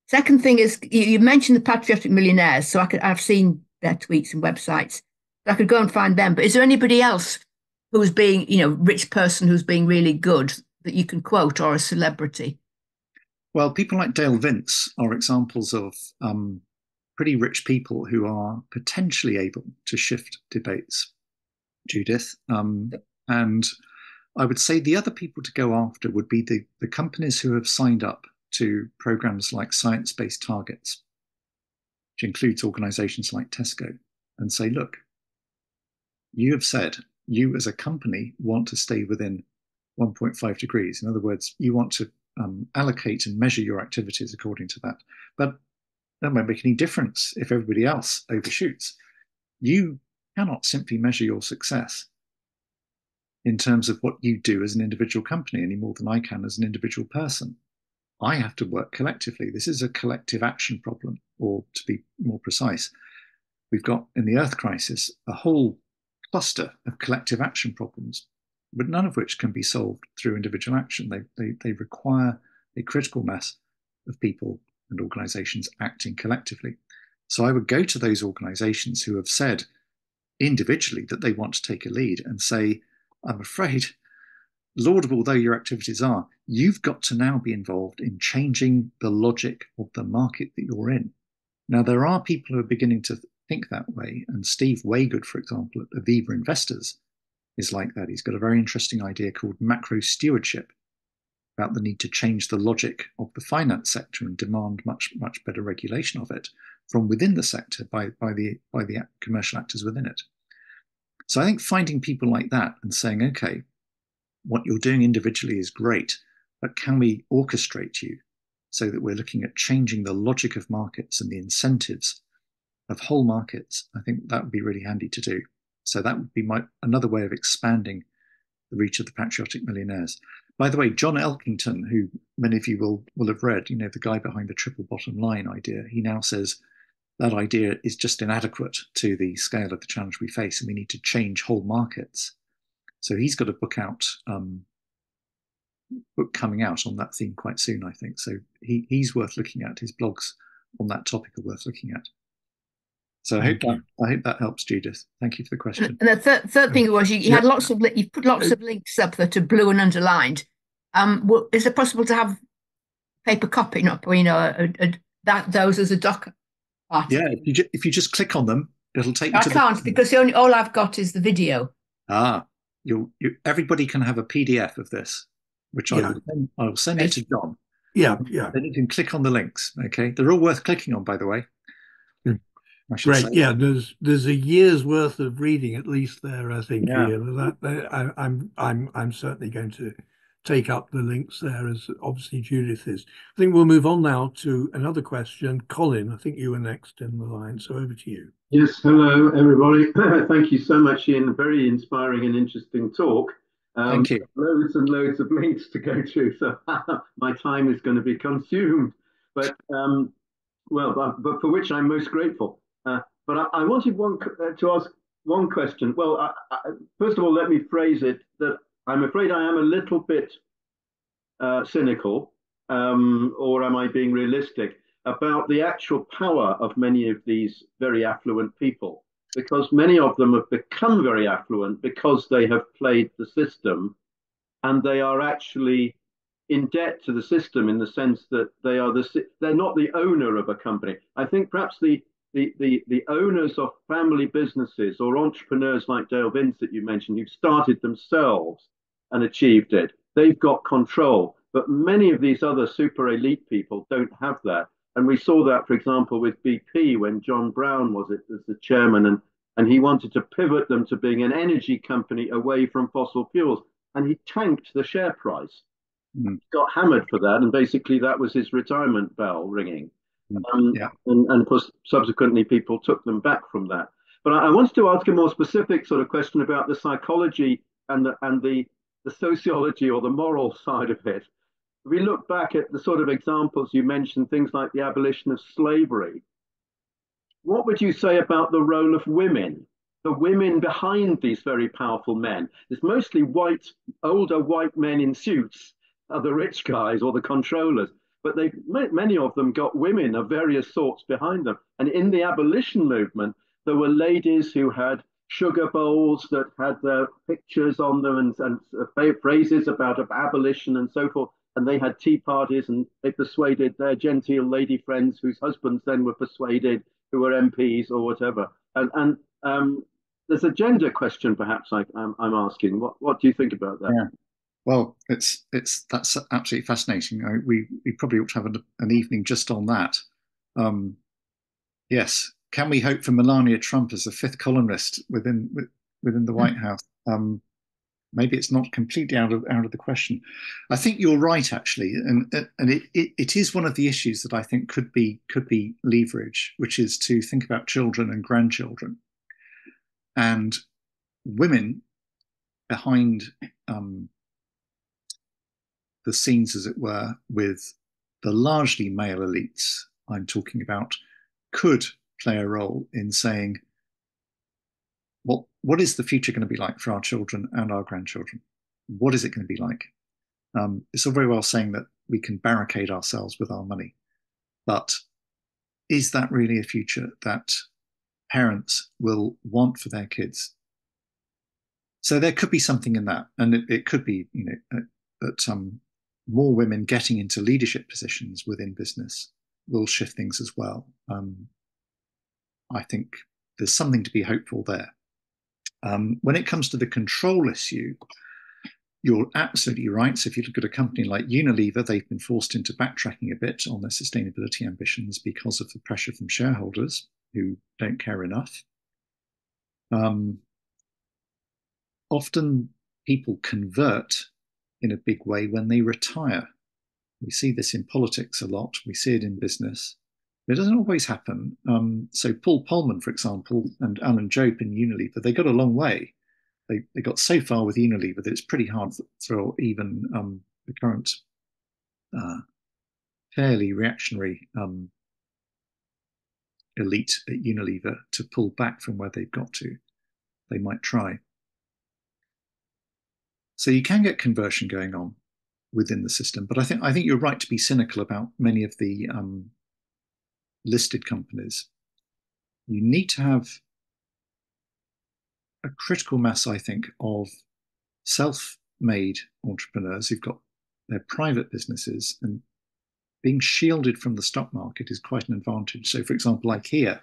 Second thing is, you mentioned the patriotic millionaires, so I've seen their tweets and websites. I could go and find them. But is there anybody else who's being, rich person who's being really good that you can quote, or a celebrity?
Well, people like Dale Vince are examples of pretty rich people who are potentially able to shift debates, Judith. And I would say the other people to go after would be the companies who have signed up to programs like science-based targets, which includes organizations like Tesco, and say, look, you have said you as a company want to stay within 1.5 degrees. In other words, you want to allocate and measure your activities according to that. But that won't make any difference if everybody else overshoots. You cannot simply measure your success in terms of what you do as an individual company any more than I can as an individual person. I have to work collectively. This is a collective action problem, or to be more precise, we've got in the Earth crisis a whole cluster of collective action problems, but none of which can be solved through individual action. They require a critical mass of people and organizations acting collectively. So I would go to those organizations who have said individually that they want to take a lead and say, I'm afraid, laudable though your activities are, you've got to now be involved in changing the logic of the market that you're in. Now, there are people who are beginning to think that way, and Steve Waygood, for example, at Aviva Investors is like that. He's got a very interesting idea called macro stewardship about the need to change the logic of the finance sector and demand much better regulation of it from within the sector by the commercial actors within it. So I think finding people like that and saying, okay, what you're doing individually is great, but can we orchestrate you so that we're looking at changing the logic of markets and the incentives of whole markets? I think that would be really handy to do. So that would be another way of expanding the reach of the patriotic millionaires. By the way, John Elkington, who many of you will have read, the guy behind the triple bottom line idea, he now says that idea is just inadequate to the scale of the challenge we face, and we need to change whole markets. So he's got a book coming out on that theme quite soon, I think. So he's worth looking at. His blogs on that topic are worth looking at. So I hope that helps, Judith. Thank you for the question.
And the third thing was you had you put lots of links up that are blue and underlined. Is it possible to have paper copy, not those as a doc? Article?
Yeah, if you just click on them, it'll take you to.
I can't because all I've got is the video.
Everybody can have a PDF of this, which I will send it to John.
Yeah.
Then you can click on the links. Okay, they're all worth clicking on, by the way.
Great. Yeah, there's a year's worth of reading at least there, I think.
Yeah.
I'm certainly going to take up the links there, as obviously Judith is. I think we'll move on now to another question. Colin, I think you were next in the line, so over to you.
Yes, hello everybody. Thank you so much, Ian. Very inspiring and interesting talk.
Thank you.
Loads and loads of links to go to, so my time is going to be consumed. But but for which I'm most grateful. But I wanted to ask one question. Well, first of all, let me phrase it that I'm afraid I am a little bit cynical, or am I being realistic, about the actual power of many of these very affluent people, because many of them have become very affluent because they have played the system, and they are actually in debt to the system in the sense that they're not the owner of a company. I think perhaps the owners of family businesses or entrepreneurs like Dale Vince that you mentioned, who've started themselves and achieved it, they've got control. But many of these other super elite people don't have that. And we saw that, for example, with BP when John Brown was the chairman, and he wanted to pivot them to being an energy company away from fossil fuels. And he tanked the share price, got hammered for that. And basically that was his retirement bell ringing. And of course, subsequently, people took them back from that. But I wanted to ask a more specific sort of question about the psychology and the sociology or the moral side of it. If we look back at the sort of examples you mentioned, things like the abolition of slavery, what would you say about the role of women, the women behind these very powerful men? It's mostly older white men in suits are the rich guys or the controllers. But many of them got women of various sorts behind them. And in the abolition movement, there were ladies who had sugar bowls that had their pictures on them and phrases about abolition and so forth. And they had tea parties and they persuaded their genteel lady friends whose husbands then were persuaded, who were MPs or whatever. And there's a gender question, perhaps I'm asking. What do you think about that?
Yeah. Well, that's absolutely fascinating. We probably ought to have an evening just on that. Yes, can we hope for Melania Trump as a fifth columnist within the White House? Maybe it's not completely out of the question. I think you're right, actually, and it is one of the issues that I think could be leverage, which is to think about children and grandchildren, and women behind the scenes, as it were, with the largely male elites I'm talking about, could play a role in saying, what is the future going to be like for our children and our grandchildren? What is it going to be like? It's all very well saying that we can barricade ourselves with our money, but is that really a future that parents will want for their kids? So there could be something in that, and it could be, that more women getting into leadership positions within business will shift things as well. I think there's something to be hopeful there. When it comes to the control issue, you're absolutely right. So if you look at a company like Unilever, they've been forced into backtracking a bit on their sustainability ambitions because of the pressure from shareholders who don't care enough. Often people convert in a big way when they retire. We see this in politics a lot. We see it in business. It doesn't always happen. So Paul Polman, for example, and Alan Jope in Unilever, they got a long way. They got so far with Unilever that it's pretty hard for even the current fairly reactionary elite at Unilever to pull back from where they've got to. They might try. So you can get conversion going on within the system, but I think you're right to be cynical about many of the listed companies. You need to have a critical mass, I think, of self-made entrepreneurs who've got their private businesses, and being shielded from the stock market is quite an advantage. So, for example, IKEA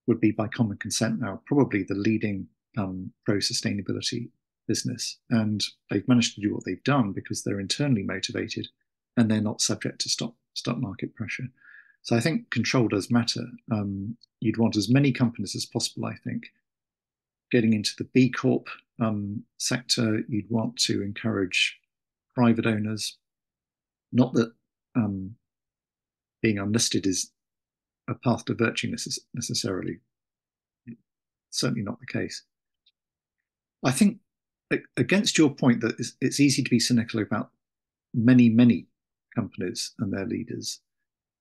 would be, by common consent now, probably the leading pro-sustainability business. And they've managed to do what they've done because they're internally motivated and they're not subject to stock market pressure. So I think control does matter. You'd want as many companies as possible, I think. Getting into the B Corp sector, you'd want to encourage private owners. Not that being unlisted is a path to virtue necessarily. Certainly not the case. I think, against your point that it's easy to be cynical about many companies and their leaders,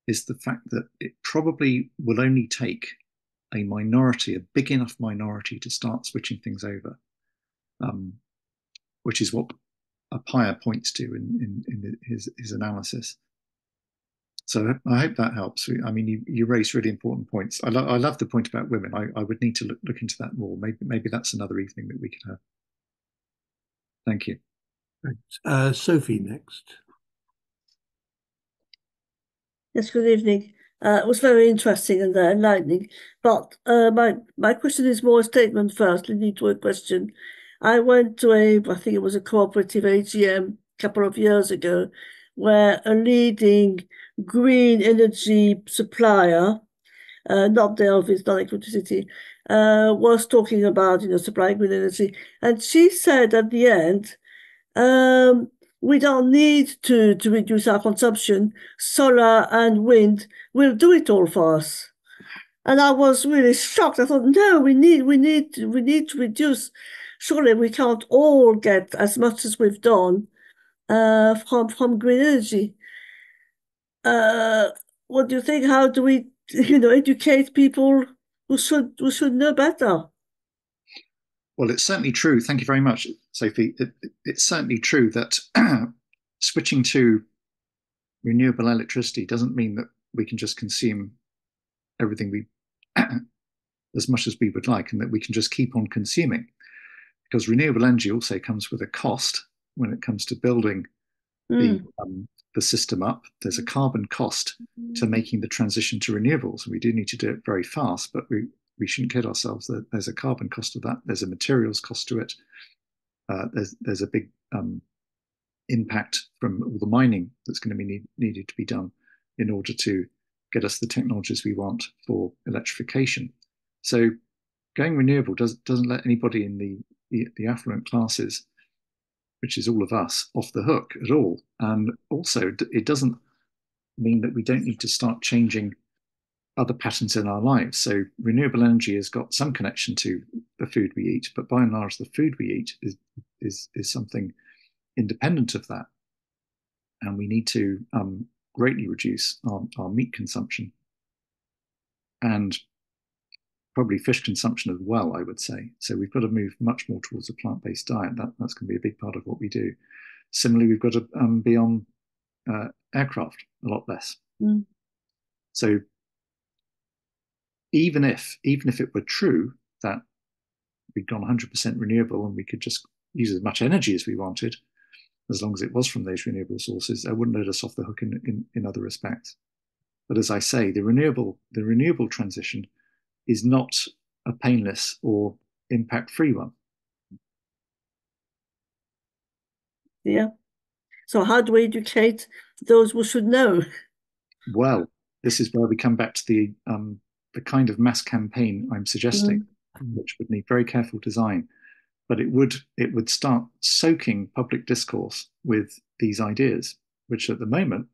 is the fact that it probably will only take a minority, a big enough minority, to start switching things over, which is what Appiah points to in his analysis. So I hope that helps. I mean, you raised really important points. I love the point about women. I would need to look into that more. Maybe that's another evening that we could have. Thank you.
Sophie next.
Yes, good evening. It was very interesting and enlightening. But my question is more a statement first, leading to a question. I went to I think it was a cooperative AGM a couple of years ago, where a leading green energy supplier, not the office, not electricity, was talking about supplying green energy, and she said at the end, we don't need to reduce our consumption. Solar and wind will do it all for us. And I was really shocked. I thought, no, we need to reduce. Surely we can't all get as much as we've done from green energy. What do you think? How do we, educate people who should know better?
Well, it's certainly true. Thank you very much, Sophie. It's certainly true that switching to renewable electricity doesn't mean that we can just consume everything we as much as we would like, and that we can just keep on consuming. Because renewable energy also comes with a cost when it comes to building the system up. There's a carbon cost to making the transition to renewables. We do need to do it very fast, but we shouldn't kid ourselves that there's a carbon cost to that. There's a materials cost to it. There's a big impact from all the mining that's going to be needed to be done in order to get us the technologies we want for electrification. So going renewable doesn't let anybody in the affluent classes, which is all of us, off the hook at all. And also, it doesn't mean that we don't need to start changing other patterns in our lives. So renewable energy has got some connection to the food we eat, but by and large, the food we eat is something independent of that. And we need to greatly reduce our meat consumption and probably fish consumption as well, I would say. So we've got to move much more towards a plant-based diet. That's going to be a big part of what we do. Similarly, we've got to be on aircraft a lot less. So even if it were true that we'd gone 100% renewable and we could just use as much energy as we wanted, as long as it was from those renewable sources, that wouldn't let us off the hook in other respects. But as I say, the renewable transition is not a painless or impact-free one.
Yeah. So how do we educate those who should know?
Well, this is where we come back to the kind of mass campaign I'm suggesting, which would need very careful design. But it would start soaking public discourse with these ideas, which at the moment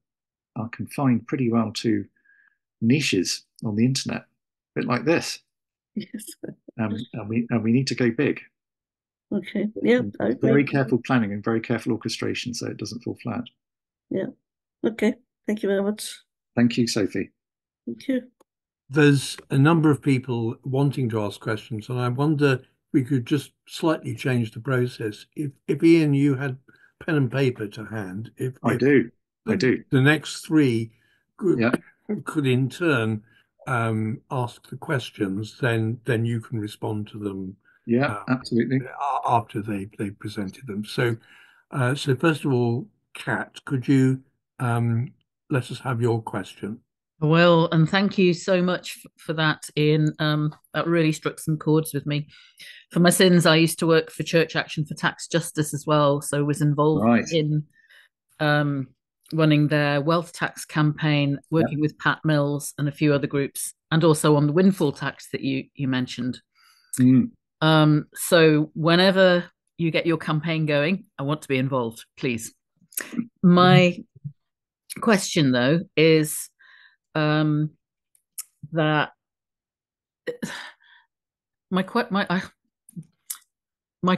are confined pretty well to niches on the internet, a bit like this.
Yes.
And we need to go big.
Okay. Yeah.
Very careful planning and very careful orchestration so it doesn't fall flat.
Yeah. Okay. Thank you very much.
Thank you, Sophie.
Thank you.
There's a number of people wanting to ask questions, and I wonder if we could just slightly change the process. If Ian, you had pen and paper to hand,
I do.
The next three could in turn ask the questions, then you can respond to them.
Yeah, absolutely.
After they presented them. So first of all, Kat, could you let us have your question?
Well, and thank you so much for that, Ian. That really struck some chords with me. For my sins, I used to work for Church Action for Tax Justice as well, so was involved in running their wealth tax campaign, working with Pat Mills and a few other groups, and also on the windfall tax that you mentioned. So whenever you get your campaign going, I want to be involved, please. My question, though, is that my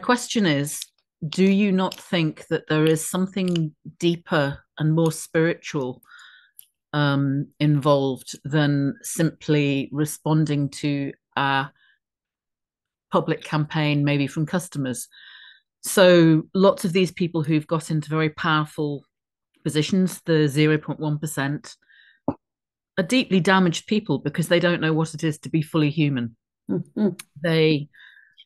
question is, do you not think that there is something deeper and more spiritual involved than simply responding to a public campaign, maybe from customers? So lots of these people who've got into very powerful positions, the 0.1%, are deeply damaged people because they don't know what it is to be fully human. They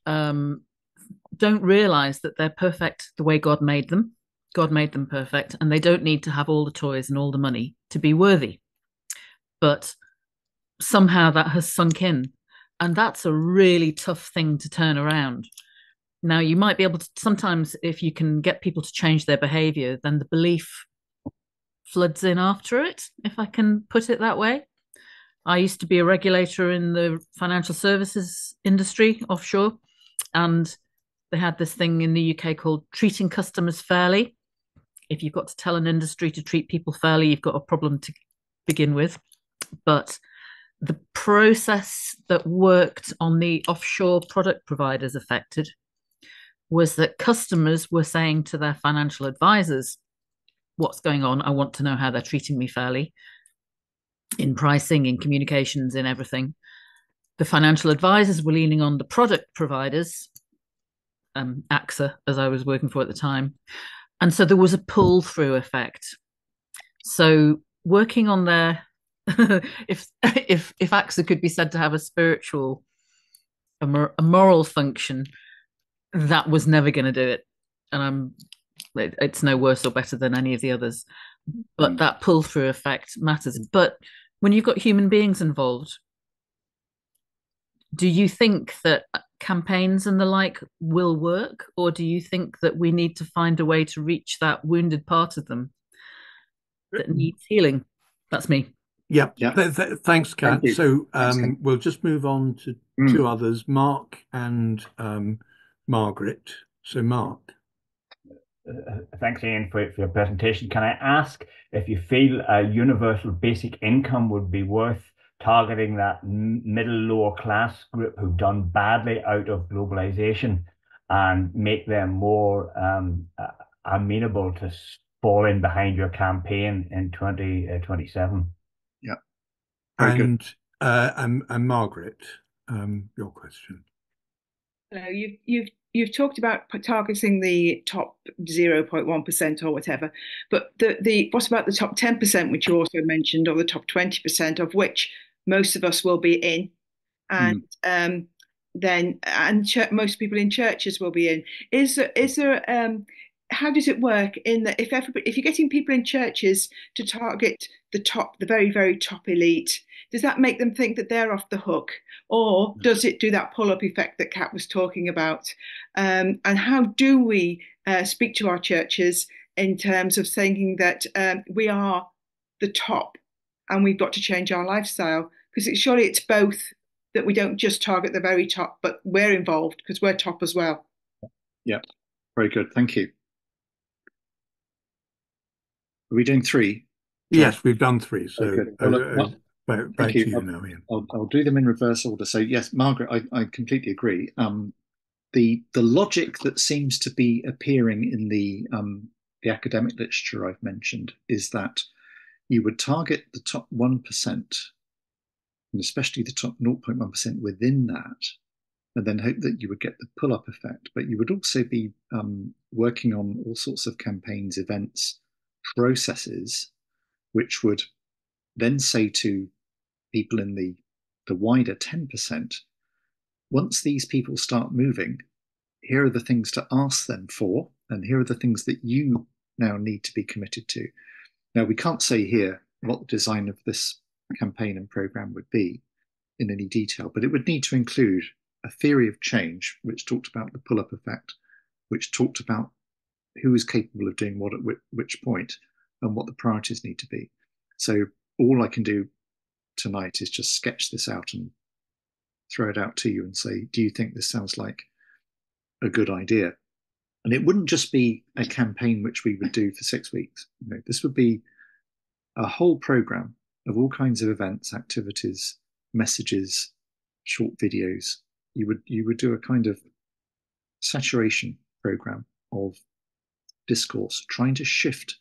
don't realize that they're perfect the way God made them. God made them perfect, and they don't need to have all the toys and all the money to be worthy. But somehow that has sunk in, and that's a really tough thing to turn around. Now, you might be able to, sometimes if you can get people to change their behavior, then the belief floods in after it, if I can put it that way. I used to be a regulator in the financial services industry offshore, and they had this thing in the UK called treating customers fairly. If you've got to tell an industry to treat people fairly, you've got a problem to begin with. But the process that worked on the offshore product providers affected was that customers were saying to their financial advisors, what's going on? I want to know how they're treating me fairly in pricing, in communications, in everything. The financial advisors were leaning on the product providers, AXA, as I was working for at the time. And so there was a pull-through effect. So working on their, if AXA could be said to have a spiritual a moral function, that was never going to do it. And it's no worse or better than any of the others. But that pull-through effect matters. But when you've got human beings involved, do you think that campaigns and the like will work? Or do you think that we need to find a way to reach that wounded part of them that needs healing? That's me.
Yeah.
Yeah.
Thanks, Kat.
Thank you.
So
Thanks, Kat.
we'll just move on to two others, Mark and Margaret. So Mark.
Thanks, Ian, for your presentation. Can I ask if you feel a universal basic income would be worth targeting that middle lower class group who've done badly out of globalization and make them more amenable to fall in behind your campaign in 2027?
Yeah. Very good.
And Margaret, your question.
You've talked about targeting the top 0.1% or whatever, but what about the top 10%, which you also mentioned, or the top 20%, of which most of us will be in, and most people in churches will be in. Is there how does it work in that if you're getting people in churches to target the very, very top elite, does that make them think that they're off the hook, or does it do that pull-up effect that Kat was talking about? And how do we speak to our churches in terms of saying that we are the top and we've got to change our lifestyle? Because surely it's both, that we don't just target the very top, but we're involved because we're top as well.
Yeah, very good. Thank you. Are we doing three?
Yes, we've done three. So
back to you now, Ian. I'll do them in reverse order. So yes, Margaret, I completely agree. The logic that seems to be appearing in the academic literature I've mentioned is that you would target the top 1%, and especially the top 0.1% within that, and then hope that you would get the pull-up effect. But you would also be working on all sorts of campaigns, events, processes, which would then say to people in the wider 10%, once these people start moving, here are the things to ask them for, and here are the things that you now need to be committed to. Now, we can't say here what the design of this campaign and program would be in any detail, but it would need to include a theory of change, which talked about the pull-up effect, which talked about who is capable of doing what at which point, and what the priorities need to be. So all I can do tonight is just sketch this out and throw it out to you and say, do you think this sounds like a good idea? And it wouldn't just be a campaign which we would do for 6 weeks. This would be a whole program of all kinds of events, activities, messages, short videos. You would do a kind of saturation program of discourse, trying to shift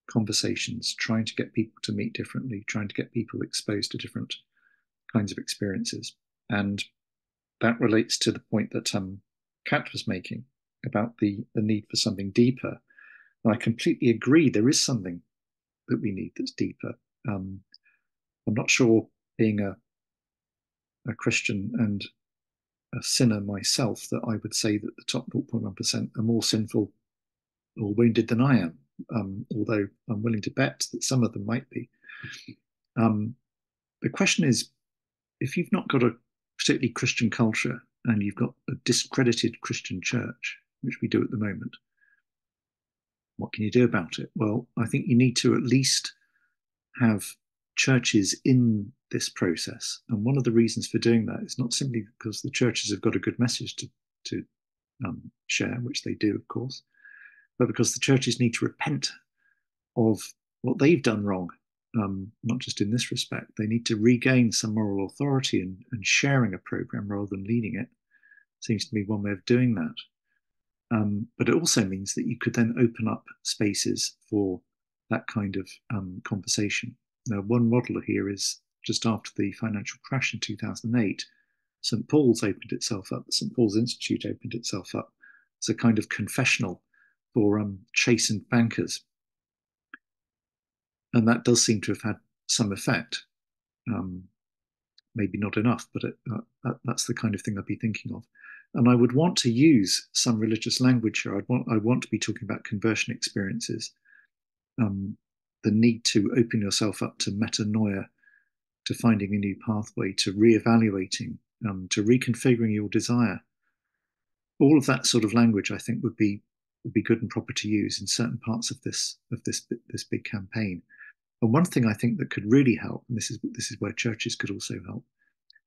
conversations, trying to get people to meet differently, trying to get people exposed to different kinds of experiences. And that relates to the point that Kat was making about the need for something deeper. And I completely agree, there is something that we need that's deeper. I'm not sure, being a Christian and a sinner myself, that I would say that the top 0.1% are more sinful or wounded than I am, although I'm willing to bet that some of them might be. The question is, if you've not got a particularly Christian culture and you've got a discredited Christian church, which we do at the moment, what can you do about it? Well, I think you need to at least have churches in this process. And one of the reasons for doing that is not simply because the churches have got a good message to share, which they do, of course, but because the churches need to repent of what they've done wrong, not just in this respect. They need to regain some moral authority, and sharing a program rather than leading it seems to be one way of doing that. But it also means that you could then open up spaces for that kind of conversation. Now, one model here is just after the financial crash in 2008, St. Paul's opened itself up, the St. Paul's Institute opened itself up as a kind of confessional for chastened bankers. And that does seem to have had some effect. maybe not enough, but that's the kind of thing I'd be thinking of. And I would want to use some religious language here. I want to be talking about conversion experiences, the need to open yourself up to metanoia, to finding a new pathway, to reevaluating, to reconfiguring your desire. All of that sort of language, I think, would be good and proper to use in certain parts of this big campaign. And one thing I think that could really help, and this is where churches could also help,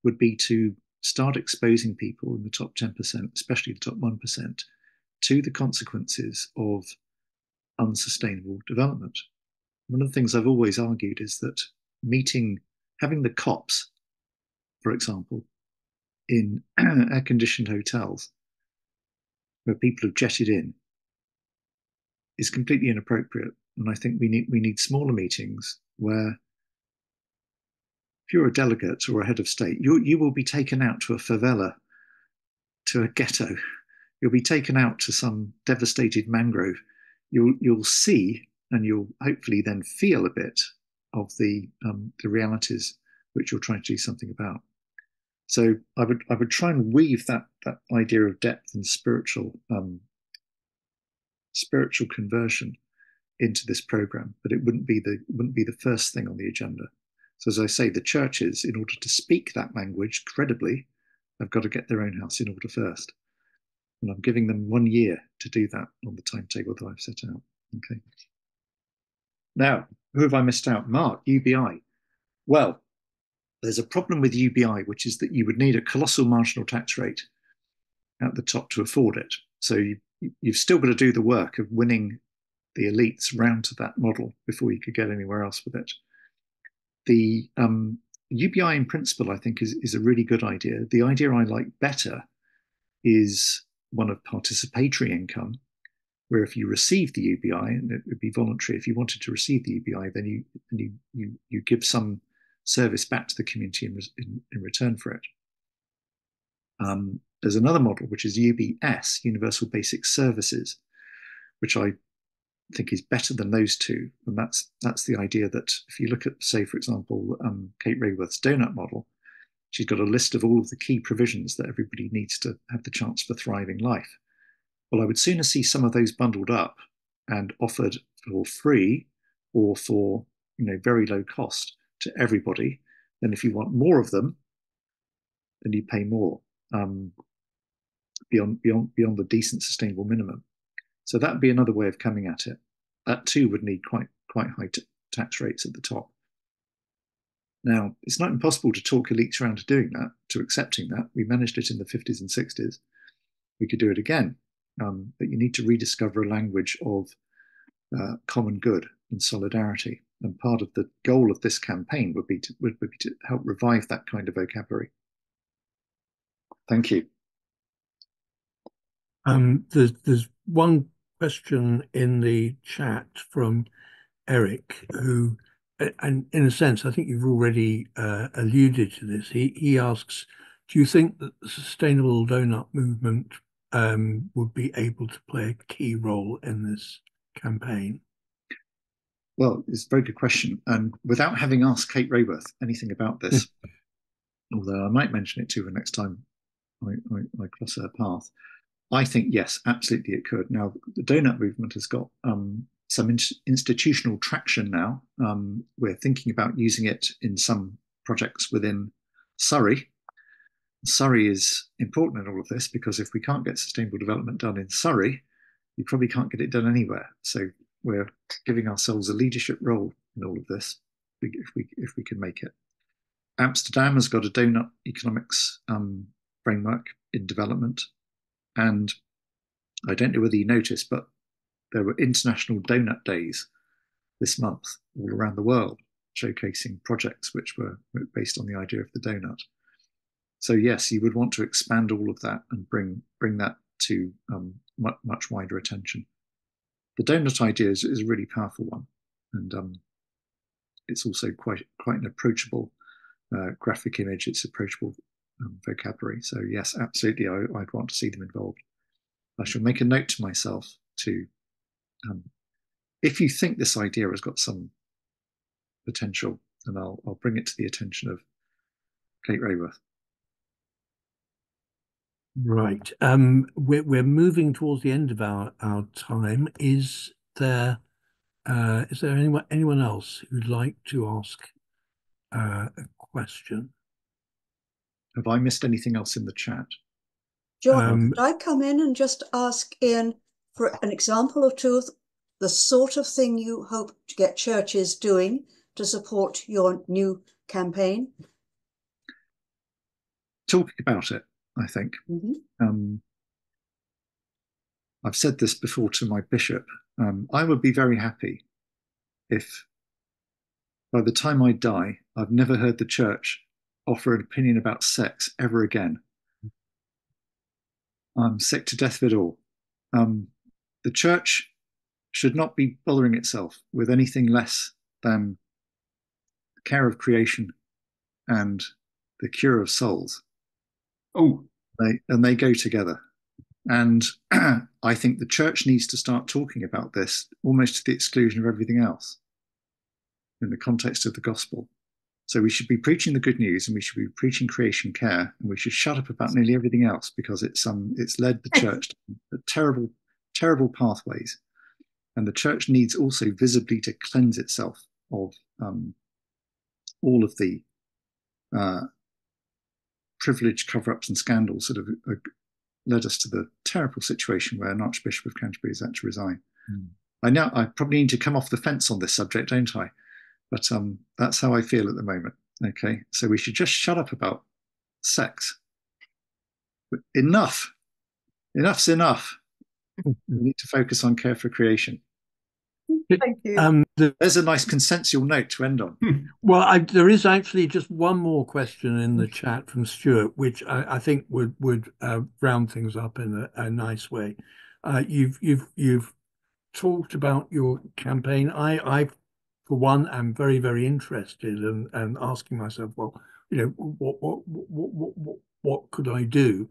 would be to start exposing people in the top 10%, especially the top 1%, to the consequences of unsustainable development. One of the things I've always argued is that having the cops, for example, in air-conditioned hotels where people have jetted in is completely inappropriate. And I think we need smaller meetings where, if you're a delegate or a head of state, you will be taken out to a favela, to a ghetto. You'll be taken out to some devastated mangrove. You'll see, and you'll hopefully then feel a bit of the realities which you're trying to do something about. So I would try and weave that idea of depth and spiritual conversion into this program, but it wouldn't be the first thing on the agenda. So as I say, the churches, in order to speak that language credibly, have got to get their own house in order first. And I'm giving them 1 year to do that on the timetable that I've set out. Okay. Now, who have I missed out? Mark, UBI. Well, there's a problem with UBI, which is that you would need a colossal marginal tax rate at the top to afford it. So you've still got to do the work of winning the elites round to that model before you could get anywhere else with it. The UBI in principle, I think, is a really good idea. The idea I like better is one of participatory income, where if you receive the UBI, and it would be voluntary, if you wanted to receive the UBI, then you give some service back to the community in return for it. There's another model, which is UBS, Universal Basic Services, which I think is better than those two. And that's the idea that if you look at, say, for example, Kate Raworth's donut model, she's got a list of all of the key provisions that everybody needs to have the chance for thriving life. Well, I would sooner see some of those bundled up and offered for free or for very low cost to everybody than if you want more of them, then you pay more beyond the decent sustainable minimum. So that'd be another way of coming at it. That too would need quite high tax rates at the top. Now, it's not impossible to talk elites around to doing that, to accepting that. We managed it in the 50s and 60s. We could do it again. But you need to rediscover a language of common good and solidarity. And part of the goal of this campaign would be to help revive that kind of vocabulary. Thank you.
There's one question in the chat from Eric, who, and in a sense, I think you've already alluded to this. He asks, do you think that the sustainable donut movement would be able to play a key role in this campaign?
Well, it's a very good question. And without having asked Kate Raworth anything about this, although I might mention it to her next time I cross her path, I think, yes, absolutely it could. Now, the donut movement has got some institutional traction now. We're thinking about using it in some projects within Surrey. Surrey is important in all of this because if we can't get sustainable development done in Surrey, you probably can't get it done anywhere. So we're giving ourselves a leadership role in all of this if we can make it. Amsterdam has got a donut economics framework in development. And I don't know whether you noticed, but there were international donut days this month all around the world, showcasing projects which were based on the idea of the donut. So yes, you would want to expand all of that and bring that to much wider attention. The donut idea is a really powerful one, and it's also quite an approachable graphic image. It's approachable vocabulary. So yes, absolutely, I'd want to see them involved. I shall make a note to myself to, if you think this idea has got some potential, then I'll bring it to the attention of Kate Rayworth.
Right. We're moving towards the end of our time. Is there anyone else who'd like to ask a question?
Have I missed anything else in the chat?
John, could I come in and just ask Ian for an example or two of the sort of thing you hope to get churches doing to support your new campaign?
Talking about it, I think. I've said this before to my bishop. I would be very happy if by the time I die, I've never heard the church offer an opinion about sex ever again. I'm sick to death of it all. The church should not be bothering itself with anything less than the care of creation and the cure of souls.
Oh,
they go together. And I think the church needs to start talking about this almost to the exclusion of everything else in the context of the gospel. So we should be preaching the good news, and we should be preaching creation care, and we should shut up about nearly everything else, because it's led the church to terrible, terrible pathways. And the church needs also visibly to cleanse itself of all of the privilege cover-ups and scandals that have led us to the terrible situation where an Archbishop of Canterbury has had to resign. I probably need to come off the fence on this subject, don't I? But that's how I feel at the moment. Okay, so we should just shut up about sex. Enough. Enough's enough. We need to focus on care for creation.
Thank you.
There's a nice consensual note to end on.
Well, there is actually just one more question in the chat from Stuart, which I think would round things up in a nice way. You've talked about your campaign. I for one am very, very interested and asking myself, well, what could I do?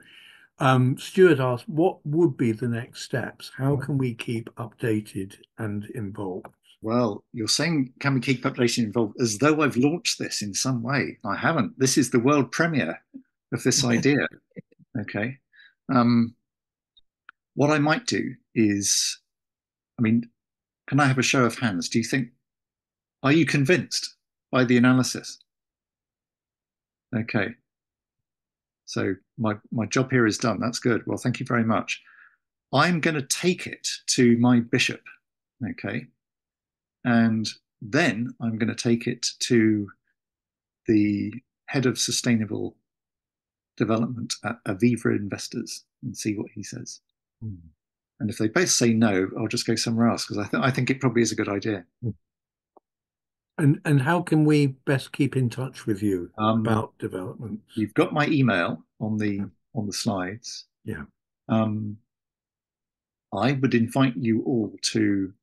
Stuart asked, what would be the next steps? How can we keep updated and involved?
Well, you're saying, can we keep updated and involved, as though I've launched this in some way. I haven't. This is the world premiere of this idea. Okay. What I might do is, can I have a show of hands? Are you convinced by the analysis? Okay. So my job here is done. That's good. Well, thank you very much. I'm going to take it to my bishop. Okay. And then I'm going to take it to the head of sustainable development at Aviva Investors and see what he says. And if they both say no, I'll just go somewhere else, because I think it probably is a good idea.
And how can we best keep in touch with you about developments?
You've got my email on the slides.
Yeah.
I would invite you all to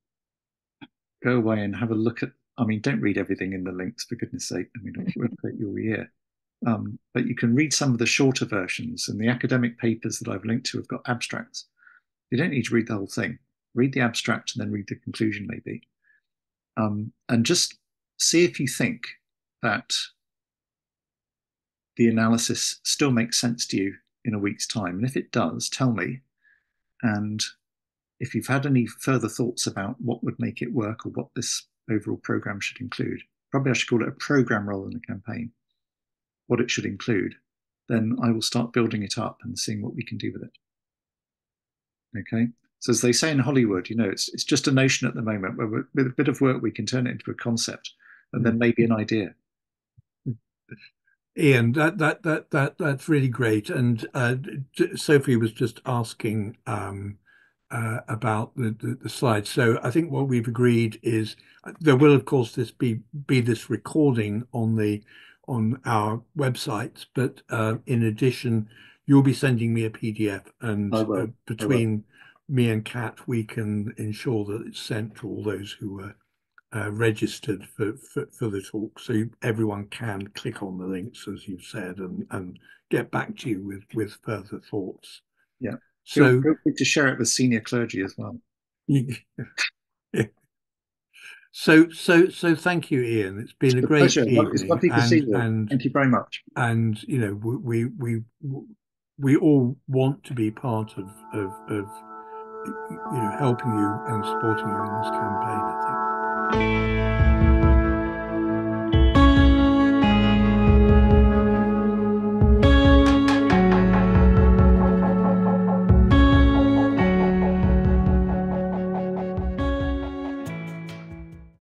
go away and have a look at. Don't read everything in the links, for goodness sake. It won't take you all year. But you can read some of the shorter versions, and the academic papers that I've linked to have got abstracts. You don't need to read the whole thing. Read the abstract and then read the conclusion, maybe. And just see if you think that the analysis still makes sense to you in a week's time. And if it does, tell me. And if you've had any further thoughts about what would make it work, or what this overall program should include, probably I should call it a program rather than a campaign, what it should include, then I will start building it up and seeing what we can do with it. Okay. So as they say in Hollywood, it's just a notion at the moment, where with a bit of work we can turn it into a concept, and then maybe an idea.
Ian, that's really great. And Sophie was just asking about the slides. So I think what we've agreed is there will, of course, be this recording on our websites, but in addition, you'll be sending me a PDF, and between me and Kat, we can ensure that it's sent to all those who are registered for the talk, so everyone can click on the links, as you've said, and get back to you with further thoughts.
Yeah.
So
feel free to share it with senior clergy as well.
So thank you, Ian. It's been a great evening.
It's lovely to see you. And thank you very much.
And you know, we all want to be part of you know, helping you and supporting you in this campaign, I think.